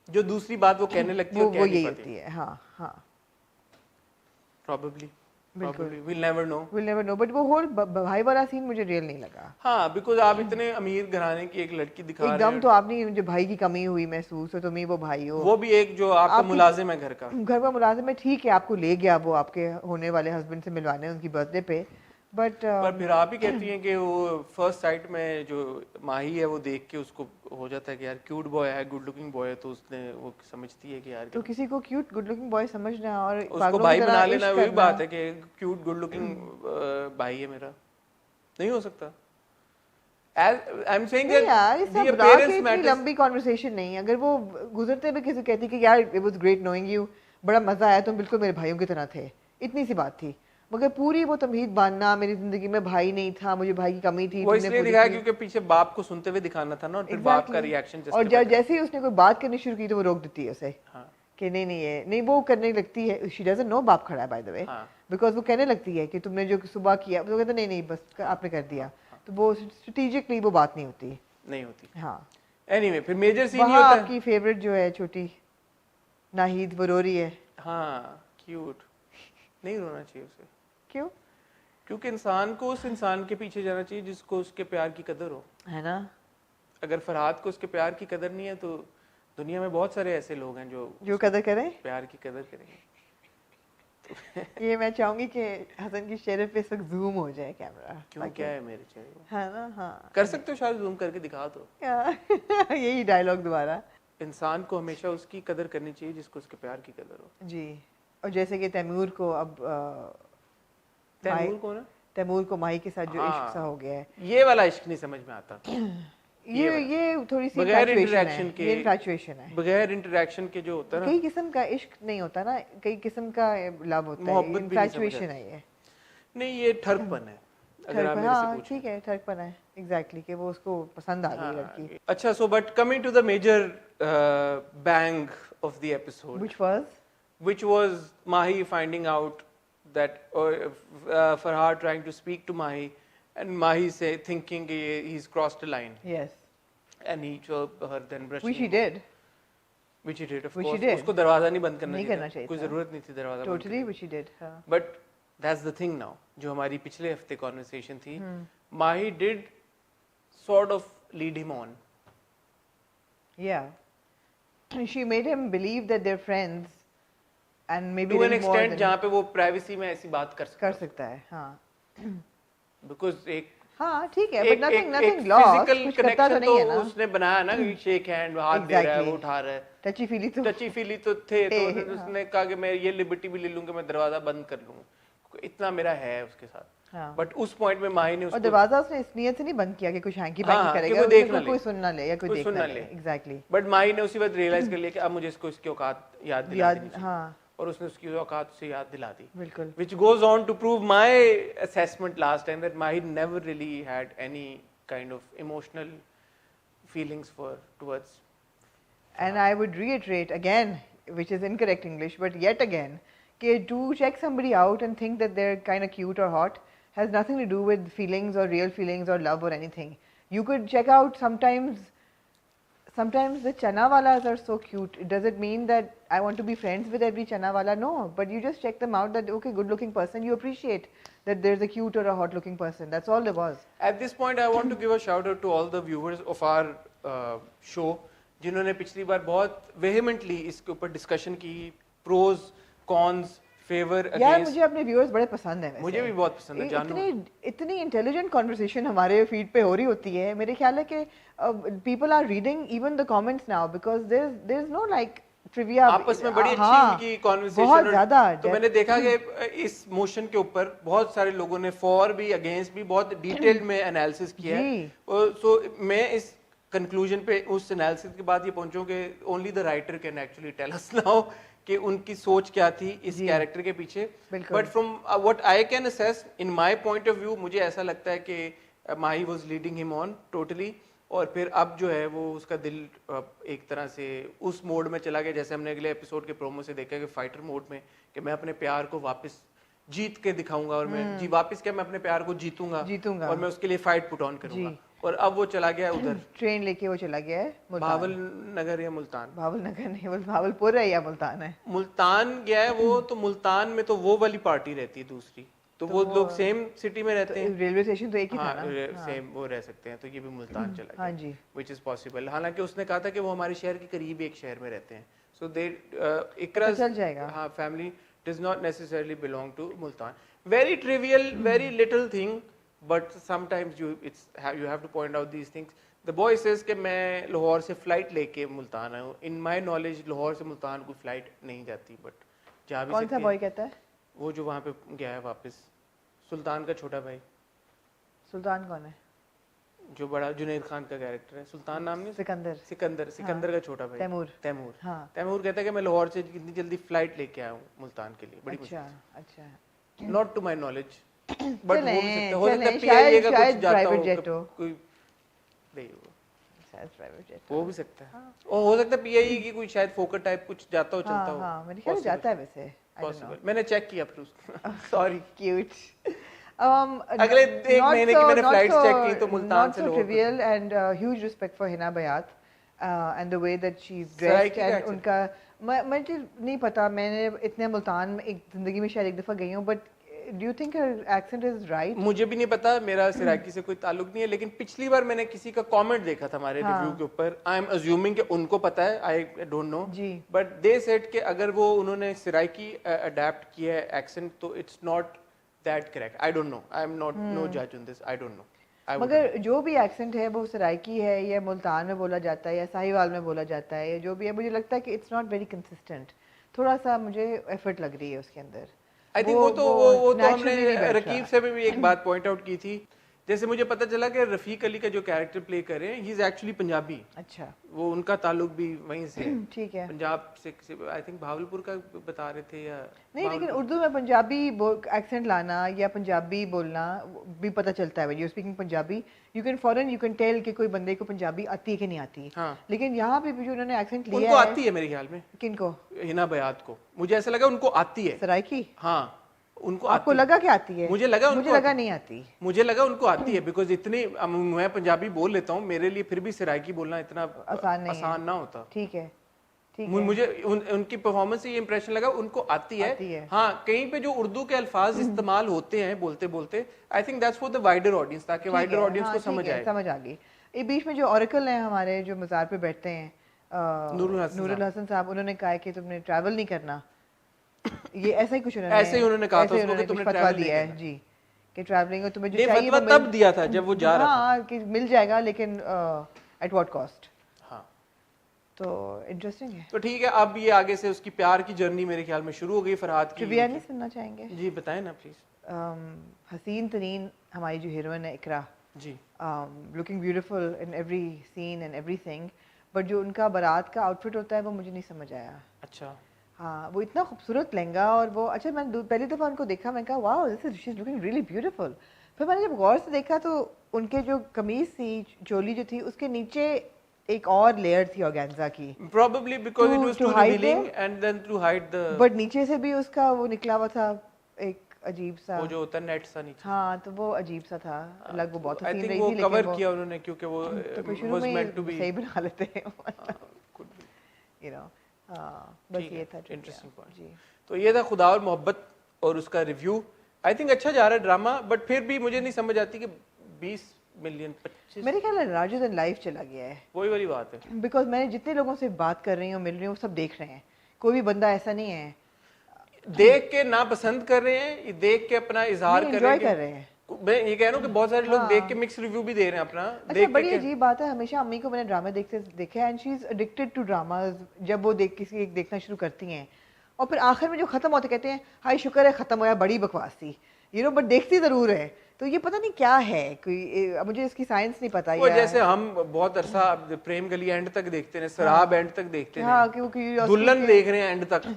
जो दूसरी बात वो कहने लगती है वो यही होती है। हाँ हाँ probably बिल्कुल। we'll never know। Will never know, but वो होल भाई वाला सीन मुझे रियल नहीं लगा। हाँ बिकॉज आप इतने अमीर घराने की एक लड़की दिखा रहे एकदम हैं, तो आपने मुझे भाई की कमी हुई महसूस हो, तुम ही वो भाई हो, वो भी एक जो आपका मुलाजिम है घर का, घर का मुलाजिम है, ठीक है आपको ले गया वो आपके होने वाले हस्बैंड से मिलवाने उनकी बर्थडे पे, बट पर फिर आप ही कहती हैं कि वो फर्स्ट साइट में जो माही है वो देख के उसको हो जाता है कि यार क्यूट बॉय है, गुड लुकिंग बॉय है, तो उसने वो समझती है कि यार तो किसी को क्यूट गुड लुकिंग बॉय समझना और उसको पागलों भाई की तरह बना इश्क लेना, वही करना। बात है कि क्यूट गुड लुकिंग भाई है मेरा, नहीं हो सकता। आई एम सेइंग नहीं यार, इस दैट द सब बुला के अपीयरेंस इतनी मैटर्स। लंबी कॉन्वर्सेशन नहीं। अगर वो गुजरते हुए किसी कहती कि यार it was great knowing you, बड़ा मजा आया, तुम बिल्कुल मेरे भाइयों की तरह थे, इतनी सी बात थी। मगर पूरी वो तमहीद बांधना, मेरी जिंदगी में भाई नहीं था, मुझे भाई की कमी थी, वो तुमने इसलिए पूरी दिखाया की। क्योंकि पीछे बाप को सुनते हुए दिखाना था ना, और फिर बाप का Exactly. रिएक्शन और जैसे ही उसने कोई बात करनी शुरू की तो वो रोक देती है उसे हाँ कि नहीं नहीं ये नहीं, वो करने लगती है, शी डजंट नो बाप खड़ा है बाय द वे, हाँ बिकॉज वो कहने लगती है कि तुमने जो सुबह किया, तो कहते नहीं नहीं बस आपने कर दिया, तो वो स्ट्रेटेजिकली वो बात नहीं होती। नहीं होती। हाँ, एनीवे फिर मेजर सीन ये वहाँ होता है। आपकी फेवरेट जो है छोटी नाहिद वो रो रही है। हाँ क्यूट, नहीं रोना चाहिए उसे, क्यों? क्योंकि इंसान को उस इंसान के पीछे जाना चाहिए जिसको उसके प्यार की कदर हो। है ना? अगर फरहाद को उसके प्यार की कदर नहीं है तो दुनिया में बहुत सारे ऐसे लोग हैं जो जो कदर करें। प्यार की कदर करेंगे। ये मैं चाहूंगी कि हसन की चेहरे पे सब जूम हो जाए कैमरा। क्यों, क्या है मेरे चेहरे में? है ना? हाँ कर सकते हो शायद, जूम करके दिखा दो। यही डायलॉग दोबारा। इंसान को हमेशा उसकी कदर करनी चाहिए जिसको उसके प्यार की कदर हो। जी, और जैसे कि तैमूर को अब तैमूर को ना, तैमूर को माही के साथ जो हाँ, इश्क सा हो गया है, ये वाला इश्क नहीं समझ में आता। ये थोड़ी सी बगैर infatuation इंटरेक्शन है, के, ये infatuation है। बगैर इंटरेक्शन के जो होता है ना, कई किस्म का इश्क नहीं होता ना, कई किस्म का लव होता है, मोहब्बत भी नहीं समझ infatuation आती। है ये। नहीं ये ठरकपन है, अगर आप ठरकपन, मेरे से हाँ पूछें। ठीक है, ठरकपन है एग्जैक्टली, कि वो उसको पसंद आ गई लड़की। अच्छा, so but coming to the major bang of the episode, Which was which was Mahi finding out that Farhad trying to speak to Mahi, and Mahi thinking he's crossed a line, yes, and he showed her then brushing which he him did, off. Which he did, of Which he course. did. उसको दरवाजा नहीं बंद करना नहीं करना चाहिए कोई था। जरूरत नहीं थी दरवाजा बंद totally, करने which he did. हाँ. की। But that's the thing now, जो हमारी पिछले हफ्ते कॉन्वर्सेशन थी, Mahi did sort of lead him on. Yeah, she made him believe that they're friends, and maybe To an little more extent than जहाँ पे वो प्राइवेसी में ऐसी बात कर कर सकता है। हाँ बिकॉज एक हाँ ठीक है, एक but nothing एक nothing lost, फिजिकल कुछ करता तो कनेक्शन नहीं है ना। उसने बनाया ना, शेक हैंड, हाथ दे रहा है, वो Exactly. उठा रहा है, टची फीली तो टची फीली तो थे, तो थे, उसने कहा कि मैं ये लिबर्टी भी ले लूंगा, मैं दरवाजा बंद कर लूंगा, इतना मेरा है उसके साथ। हाँ। बट उस पॉइंट में माही ने और उसको दरवाजा उसने इस नियत से नहीं बंद किया कि कुछ हैंकी हाँ, पैंकी कि करेगा, वो देख उसने ना ले, कोई सुन ना ले या कोई कोई देख सुन ना ना ले। ले। एग्जैक्टली, बट माही ने उसी वक्त रियलाइज कर लिया कि अब मुझे इसको इसकी औकात याद दिला देनी चाहिए, हाँ और उसने उसकी औकात उसे याद दिला दी। बिल्कुल। Which goes on to prove my assessment last time that Mahi never really had any kind of emotional feelings towards. And I would reiterate again, which is incorrect English, but yet again, कि to check somebody out and think that they're kind of cute or hot has nothing to do with feelings or real feelings or love or anything. You could check out sometimes the chana walas are so cute. Does it mean that I want to be friends with every chana wala? No, but you just check them out that okay, good looking person, you appreciate that there's a cute or a hot looking person. That's all there was. At this point, I want to give a shout out to all the viewers of our show, जिन्होंने पिछली बार बहुत vehemently इसके ऊपर discussion की, pros, cons, favor, यार against. मुझे अपने viewers बड़े पसंद है वैसे। मुझे भी बहुत पसंद है, जानू। इतनी इंटेलिजेंट कॉन्वर्सेशन हमारे फीड पे हो रही होती है, मेरे ख्याल है कि people are reading even the comments now because there is no like trivia, आपस में बड़ी अच्छी हाँ, उनकी कॉन्वर्सेशन, बहुत ज्यादा। तो मैंने देखा कि इस मोशन के ऊपर बहुत सारे लोगों ने फॉर भी अगेंस्ट भी बहुत डिटेल्ड में एनालिसिस किया है। सो मैं इस कंक्लूजन पे, उस एनालिसिस के बाद ये पहुंचूं कि only the writer can actually tell us now कि उनकी सोच क्या थी इस कैरेक्टर के पीछे। But from what I can assess in my point of view, मुझे ऐसा लगता है कि Mahi was leading him on totally, और फिर अब जो है वो उसका दिल एक तरह से उस मोड में चला गया, जैसे हमने अगले एपिसोड के प्रोमो से देखा कि फाइटर मोड में, कि मैं अपने प्यार को वापस जीत के दिखाऊंगा, और मैं वापस क्या, मैं अपने प्यार को जीतूंगा और मैं उसके लिए फाइट पुट ऑन करूंगा। और अब वो चला गया उधर, ट्रेन लेके वो चला गया है भावल नगर या मुल्तान, भावल नगर नहीं, वो भावलपुर है या मुल्तान है, मुल्तान गया है वो। तो मुल्तान में तो वो वाली पार्टी रहती है दूसरी, तो वो लोग सेम सिटी में रहते हैं, रेलवे स्टेशन तो एक ही था हाँ, ना, सेम वो रह सकते हैं, तो ये भी मुल्तान चला गया, हाँ जी, which is possible। हालांकि उसने कहा था कि वो हमारे शहर के करीब एक शहर में रहते हैं, so they इकरा चल जाएगा, हाँ, family does not necessarily belong to Multan। Very trivial, very little thing, but sometimes you have to point out these things। The boy says कि मैं लाहौर से फ्लाइट लेके मुल्तान आया हूँ। In my knowledge लाहौर से मुल्तान कोई फ्लाइट नहीं जाती, बट जा भी कौन सा बॉय कहता है? वो जो वहाँ पे गया है वापस, सुल्तान का छोटा भाई। सुल्तान कौन है? जो बड़ा जुनैद खान का कैरेक्टर है, सुल्तान नाम नहीं, सिकंदर का छोटा भाई तैमूर। हाँ, तैमूर कहता है कि मैं लाहौर से इतनी जल्दी फ्लाइट लेके आया हूँ मुल्तान के लिए, बड़ी अच्छा। Not to my knowledge, but चलें, हो सकता है चलें, PIA का शायद कुछ जाता हो, private jet हो। कोई नहीं होगा, शायद प्राइवेट जेट। वो भी सकता है, और हो सकता है PIA की कोई शायद फोकर टाइप कुछ जाता हो, चलता हाँ हो, हाँ, मेरे ख्याल में जाता है वैसे। I don't know. पॉसिबल, मैंने चेक किया फिर उसको सॉरी। Cute. अगले एक महीने की मैंने flights check की तो मुल्तान not से so Lahore trivial and huge respect for Hina Bayat and the way that she's Saraiki dressed का and accent? उनका मुझे नहीं पता, मैंने इतने मुल्तान में एक जिंदगी में शायद एक दफा गई हूँ, but do you think her accent is right? मुझे भी नहीं पता, मेरा सिराकी से कोई ताल्लुक नहीं है, लेकिन पिछली बार मैंने किसी का कमेंट देखा था हमारे हाँ। रिव्यू के ऊपर, आई एम अज्यूमिंग कि उनको पता है, आई डोंट नो, जी। बट दे सेड कि अगर वो उन्होंने सिराकी अडेप्ट किया है एक्सेंट तो it's not that correct, I don't know, I am not no जज on this, I don't know. मगर जो भी एक्सेंट है वो सराइकी है या मुल्तान में बोला जाता है या साहिवाल में बोला जाता है या जो भी है, मुझे लगता है कि इट्स नॉट वेरी कंसिस्टेंट, थोड़ा सा मुझे एफर्ट लग रही है उसके अंदर। आई थिंक वो तो naturally नहीं हमने बैठ रकीब रहा। से भी एक बात पॉइंट आउट की थी, जैसे मुझे पता चला कि रफीक अली का जो कैरेक्टर प्ले कर रहे हैं ही इज एक्चुअली पंजाबी, अच्छा वो उनका ताल्लुक भी वहीं से है, ठीक है। पंजाब से आई थिंक भावलपुर का बता रहे थे या नहीं, लेकिन उर्दू में पंजाबी एक्सेंट लाना या पंजाबी बोलना भी पता चलता है। You speaking Punjabi, you can tell कि कोई बंदे को पंजाबी आती है कि नहीं आती। हाँ। लेकिन यहाँ पे भी जो उन्होंने एक्सेंट लिया उनको है, आती है मेरे ख्याल में, किनको? हिना बयात को, मुझे ऐसा लगा उनको आती है, सराइकी? हाँ उनको आपको आती है। लगा कि आती है? मुझे लगा उनको मुझे लगा नहीं आती। मुझे लगा उनको आती है, बिकॉज इतनी मैं पंजाबी बोल लेता हूँ, मेरे लिए फिर भी सराइकी बोलना इतना आसान ना होता। ठीक है, ठीक है। मुझे उनकी परफॉर्मेंस से ये इंप्रेशन लगा उनको आती है। हाँ, कहीं पे जो उर्दू के अल्फाज इस्तेमाल होते हैं बोलते बोलते, आई think that's for the wider audience, ताकि वाइडर ऑडियंस को समझ आए। समझ आ गई। ये बीच में जो ऑरेकल हैं हमारे जो मज़ार पे बैठते हैं, नूरुल हसन साहब, उन्होंने कहा है कि तुमने ट्रैवल नहीं करना, ये ऐसा ही कुछ उन्होंने ऐसे ही उन्होंने कहा था उसको कि तुमने फतवा ट्रैवल दिया है जी, कि ट्रैवलिंग को तुम्हें जो चाहिए फतवा तब दिया था जब वो जा रहा था। हाँ, कि मिल जाएगा, लेकिन एट व्हाट कॉस्ट। हाँ, तो इंटरेस्टिंग है। तो ठीक है, अब ये आगे से उसकी प्यार की जर्नी मेरे ख्याल में शुरू हो गई फरहाद की। ट्रिविया नहीं सुनना चाहेंगे? जी बताएं ना प्लीज। हसीन तरीन हमारी जो हीरोइन है Iqra ji, looking beautiful in every scene and everything, but जो उनका बारात का आउटफिट होता है वो मुझे नहीं समझ आया। अच्छा, हाँ, वो इतना खूबसूरत लहंगा, और वो अच्छा, मैंने पहली दफ़ा उनको देखा, मैं कहा wow this is she is looking really beautiful. फिर मैंने जब गौर से देखा तो उनके जो कमीज थी, चोली जो थी, उसके नीचे एक और लेयर थी ऑर्गेन्जा की, probably because it was to too hide revealing the- and then to hide the but नीचे से भी उसका वो निकला हुआ था एक अजीब सा। वो जो होता है नेट सा नीचे। हाँ, तो वो अजीब सा था, अलग वो बहुत आई हसीन थिंक रही वो थी, कवर लेकिन किया उन्होंने क्योंकि वो तो फिर शुरू was में meant to be सही बना लेते हैं could be। You know. हाँ, बस ठीक ये है, था trivia। interesting point। जी। तो ये था खुदा और मोहब्बत और उसका रिव्यू। आई थिंक अच्छा जा रहा है ड्रामा, बट फिर भी मुझे नहीं समझ आती कि 20 मिलियन 25, मेरे ख्याल में लार्जर देन लाइफ चला गया है, वही वाली बात है। बिकॉज मैंने जितने लोगों से बात कर रही हूँ, मिल रही हूँ, सब देख रहे हैं, कोई भी बंदा ऐसा नहीं है। देख के ना पसंद कर रहे हैं, देख के अपना इजहार कर एंजॉय कर रहे हैं। मैं ये कह रहा हूँ कि बहुत सारे लोग हाँ। देख के मिक्स रिव्यू भी दे रहे हैं अपना। अच्छा, देख बड़ी के अजीब बात है, हमेशा अम्मी को मैंने ड्रामे देखते देखा है, and she is addicted to dramas. जब वो किसी एक देखना शुरू करती हैं और फिर आखिर में जो खत्म होते कहते हैं हाय शुक्र है खत्म होया, बड़ी बकवास थी, यू नो, बट देखती जरूर है। तो ये पता नहीं क्या है, कोई मुझे इसकी साइंस नहीं पता। वो जैसे हम बहुत अरसा प्रेम गली एंड तक देखते हैं, शराब एंड तक देखते हैं, हाँ, क्योंकि दुल्हन देख रहे हैं एंड तक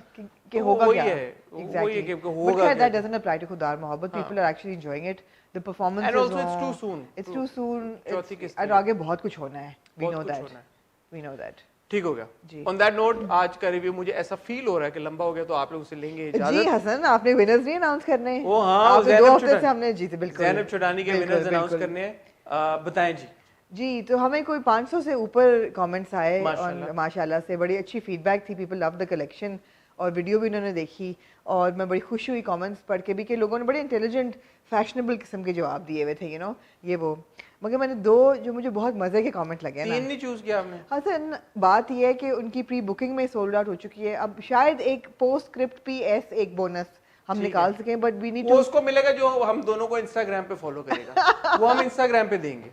कि होगा वही क्या। है, वही है कि होगा But क्या। that doesn't apply to खुदा और मोहब्बत। People are actually enjoying it. The performance And is also it's on. too soon. It's too soon. चौथी It's- किस्त और है। आगे बहुत कुछ होना है। We बहुत know कुछ that. होना है। We know that. ठीक हो गया। जी। ऑन दैट नोट आज का रिव्यू मुझे ऐसा फील हो रहा है कि लंबा हो गया, तो आप लोग उसे लेंगे जी इजाजत। हसन, आपने विनर्स नहीं अनाउंस करने हैं? ओ हाँ, आपने ज़ैनब 2 हफ्ते चुटानी- से हमने जी बिल्कुल ज़ैनब चुटानी के बिल्कुल, विनर्स अनाउंस बिल्कुल। करने हैं। बताएं जी। जी, तो हमें कोई 500 से ऊपर कमेंट्स आए माशाल्लाह। और माशाल्लाह से बड़ी अच्छी फीडबैक थी। पीपल लव द कलेक्शन, और वीडियो भी उन्होंने देखी, और मैं बड़ी खुश हुई कमेंट्स पढ़ के भी कि लोगों ने बड़े इंटेलिजेंट फैशनेबल किस्म के जवाब दिए हुए थे, यू नो, ये वो। मगर मैंने 2 जो मुझे बहुत मज़े के कमेंट लगे ना। 3 नहीं चूज किया आपने? हसन, बात यह है कि उनकी प्री बुकिंग में सोल्ड आउट हो चुकी है। अब शायद एक पोस्ट स्क्रिप्ट PS एक बोनस हम निकाल सकें, बट वी नीड वो टू। उसको मिलेगा जो हम दोनों को इंस्टाग्राम पे फॉलो करेगा। वो हम इंस्टाग्राम पे देंगे,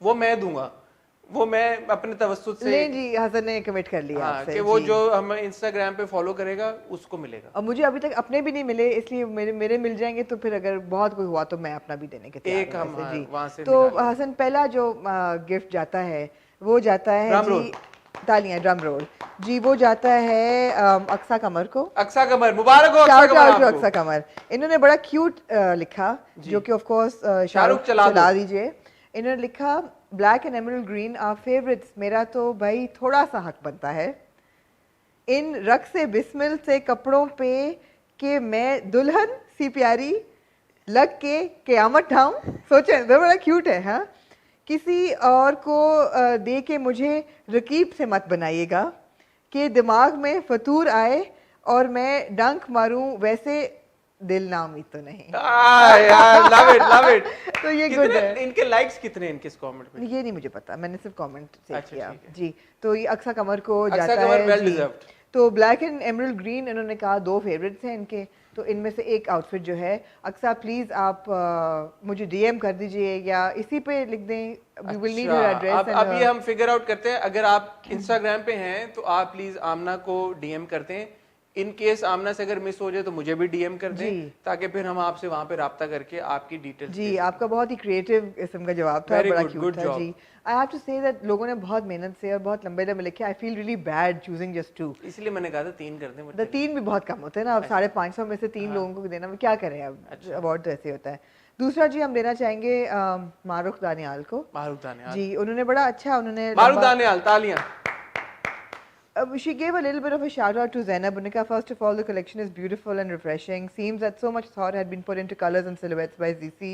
वो मैं दूंगा, वो मैं अपने तवज्जुद से। नहीं जी, हसन ने कमिट कर लिया हाँ, आपसे कि वो जी। जो हम इंस्टाग्राम पे फॉलो करेगा उसको मिलेगा। और मुझे अभी तक अपने भी नहीं मिले, इसलिए मेरे मिल जाएंगे, तो फिर अगर बहुत कोई हुआ तो मैं अपना भी देने के तैयार एक हूँ हम वैसे वहाँ से तो निकालेंगे। हसन, पहला जो गिफ्ट जाता है वो जाता है ड्रम जी। रोल। तालियां, ड्रम रोल जी। वो जाता है अक्सा कमर को। अक्सा कमर, मुबारक हो Aqsa shout Qamar out to आपको। अक्सा कमर। इन्होंने बड़ा क्यूट लिखा, जो कि ऑफ कोर्स शाहरुख चला दीजिए। इन्होंने लिखा black and emerald green are favourites. मेरा तो भाई थोड़ा सा हक बनता है इन रक से बिस्मिल से कपड़ों पे कि मैं दुल्हन सी प्यारी लग के क़यामत ठाऊं। सोचे बड़ा क्यूट है। हाँ, किसी और को दे के मुझे रकीब से मत बनाइएगा कि दिमाग में फतूर आए और मैं डंक मारूं, वैसे दिल ना उम्मीद तो नहीं। यार लव इट लव इट। तो ये गुड है। इनके लाइक्स कितने इनके इस कमेंट में? ये नहीं मुझे पता, मैंने सिर्फ कमेंट से अच्छा, किया ठीक है। जी। तो ये अक्सा कमर को अक्सा जाता कमर है well जी। deserved। तो ब्लैक एंड एमरल्ड ग्रीन इन्होंने कहा 2 फेवरेट्स हैं इनके, तो इनमें से एक आउटफिट जो है अक्सा प्लीज आप मुझे डीएम कर दीजिए या इसी पे लिख दें। We will need her address. अब ये हम फिगर आउट करते हैं। अगर आप इंस्टाग्राम पे हैं तो आप प्लीज आमना को डीएम करते हैं। इन केस आमना से अगर मिस हो जाए तो मुझे भी डीएम कर दें, ताकि फिर हम आपसे वहां पे राब्ता करके आपकी डिटेल्स जी। आपका बहुत ही क्रिएटिव किस्म का जवाब था, बड़ा क्यूट था जी। I have to say that लोगों ने बहुत मेहनत से और बहुत लंबे लंबे लिखे। I feel really bad choosing just 2, इसलिए मैंने कहा था 3 कर दें। 3 भी बहुत कम होते हैं ना। अब 550 में से 3 लोगों को देना, क्या करें अब। अवार्ड तो ऐसे होता है। दूसरा जी हम देना चाहेंगे मारूख दानियाल को। मारूख दानियाल जी, उन्होंने बड़ा अच्छा, उन्होंने मारूख दानियाल तालियां। She gave a little bit of a shout out to Zainab Unika. First of all, the collection is beautiful and refreshing. Seems that so much thought had been put into colors and silhouettes by ZC.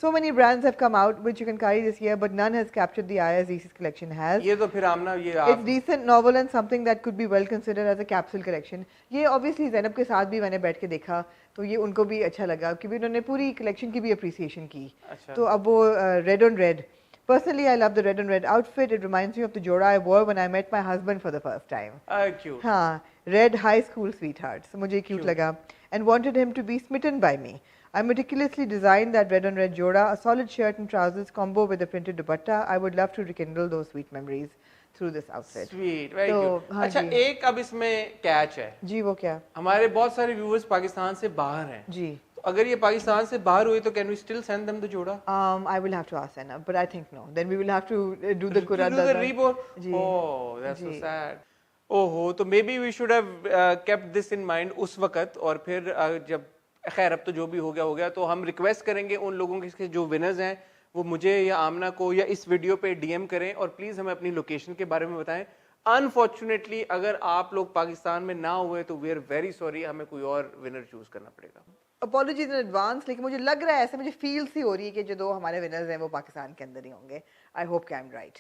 So many brands have come out which you can carry this year, but none has captured the eye as ZC's collection has. ये तो फिर आमना ये It's decent, novel and something that could be well considered as a capsule collection. ये obviously Zainab के साथ भी मैंने बैठ के देखा, तो ये उनको भी अच्छा लगा क्योंकि उन्होंने पूरी collection की भी appreciation की। तो अब वो red on red. Personally, I love the red on red outfit. It reminds me of the jora I wore when I met my husband for the first time. Cute. हाँ, red high school sweetheart. So मुझे cute लगा. And wanted him to be smitten by me. I meticulously designed that red on red jora, a solid shirt and trousers combo with a printed dupatta. I would love to rekindle those sweet memories through this outfit. Sweet, very cute. अच्छा, एक अब इसमें catch है जी। वो क्या? हमारे बहुत सारे व्यूअर्स पाकिस्तान से बाहर हैं जी। अगर ये पाकिस्तान से बाहर हुई तो can we still send them the जोड़ा? I will have to ask Zainab, but I think no. Then we will have to do the Quran. Do the reborn. Oh, that's so sad. ओहो, तो maybe we should have kept this in mind उस वक्त। और फिर जब खैर अब तो जो भी हो गया तो हम रिक्वेस्ट करेंगे उन लोगों के जो विनर्स हैं वो मुझे या आमना को या इस वीडियो पे डीएम करें और प्लीज हमें अपनी लोकेशन के बारे में बताएं। अनफॉर्चुनेटली अगर आप लोग पाकिस्तान में ना हुए तो वी आर वेरी सॉरी, हमें कोई और विनर चूज करना पड़ेगा। Apologies in advance. लेकिन मुझे लग रहा है ऐसे, मुझे फील सी हो रही है कि जो 2 हमारे विनर्स हैं वो पाकिस्तान के अंदर ही होंगे। आई होप कि आई एम राइट।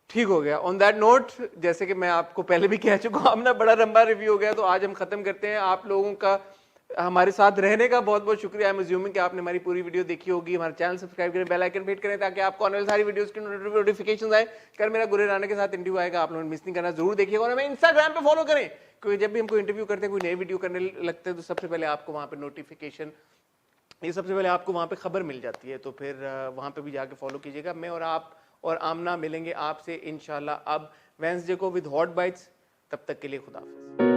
ठीक हो गया। ऑन दैट नोट, जैसे कि मैं आपको पहले भी कह चुका हूं, हमने बड़ा लंबा रिव्यू हो गया तो आज हम खत्म करते हैं। आप लोगों का हमारे साथ रहने का बहुत बहुत शुक्रिया। आई एम अज्यूमिंग कि आपने हमारी पूरी वीडियो देखी होगी। हमारा चैनल सब्सक्राइब करें, बेल आइकन हिट करें ताकि आपको आने वाली सारी वीडियोस की नोटिफिकेशंस आए। कल मेरा गुरे राना के साथ इंटरव्यू आएगा, आप लोगों ने मिस नहीं करना, जरूर देखिएगा। और हमें इंस्टाग्राम पे फॉलो करें क्योंकि जब भी हम कोई इंटरव्यू करते हैं, कोई नई वीडियो करने लगते हैं तो सबसे पहले आपको वहां पे नोटिफिकेशन, ये सबसे पहले आपको वहां पे खबर मिल जाती है। तो फिर वहां पे भी जाके फॉलो कीजिएगा। मैं और आप और आमना मिलेंगे आपसे इंशाल्लाह अब वेडनेसडे को विद हॉट बाइट्स। तब तक के लिए खुदा हाफिज़।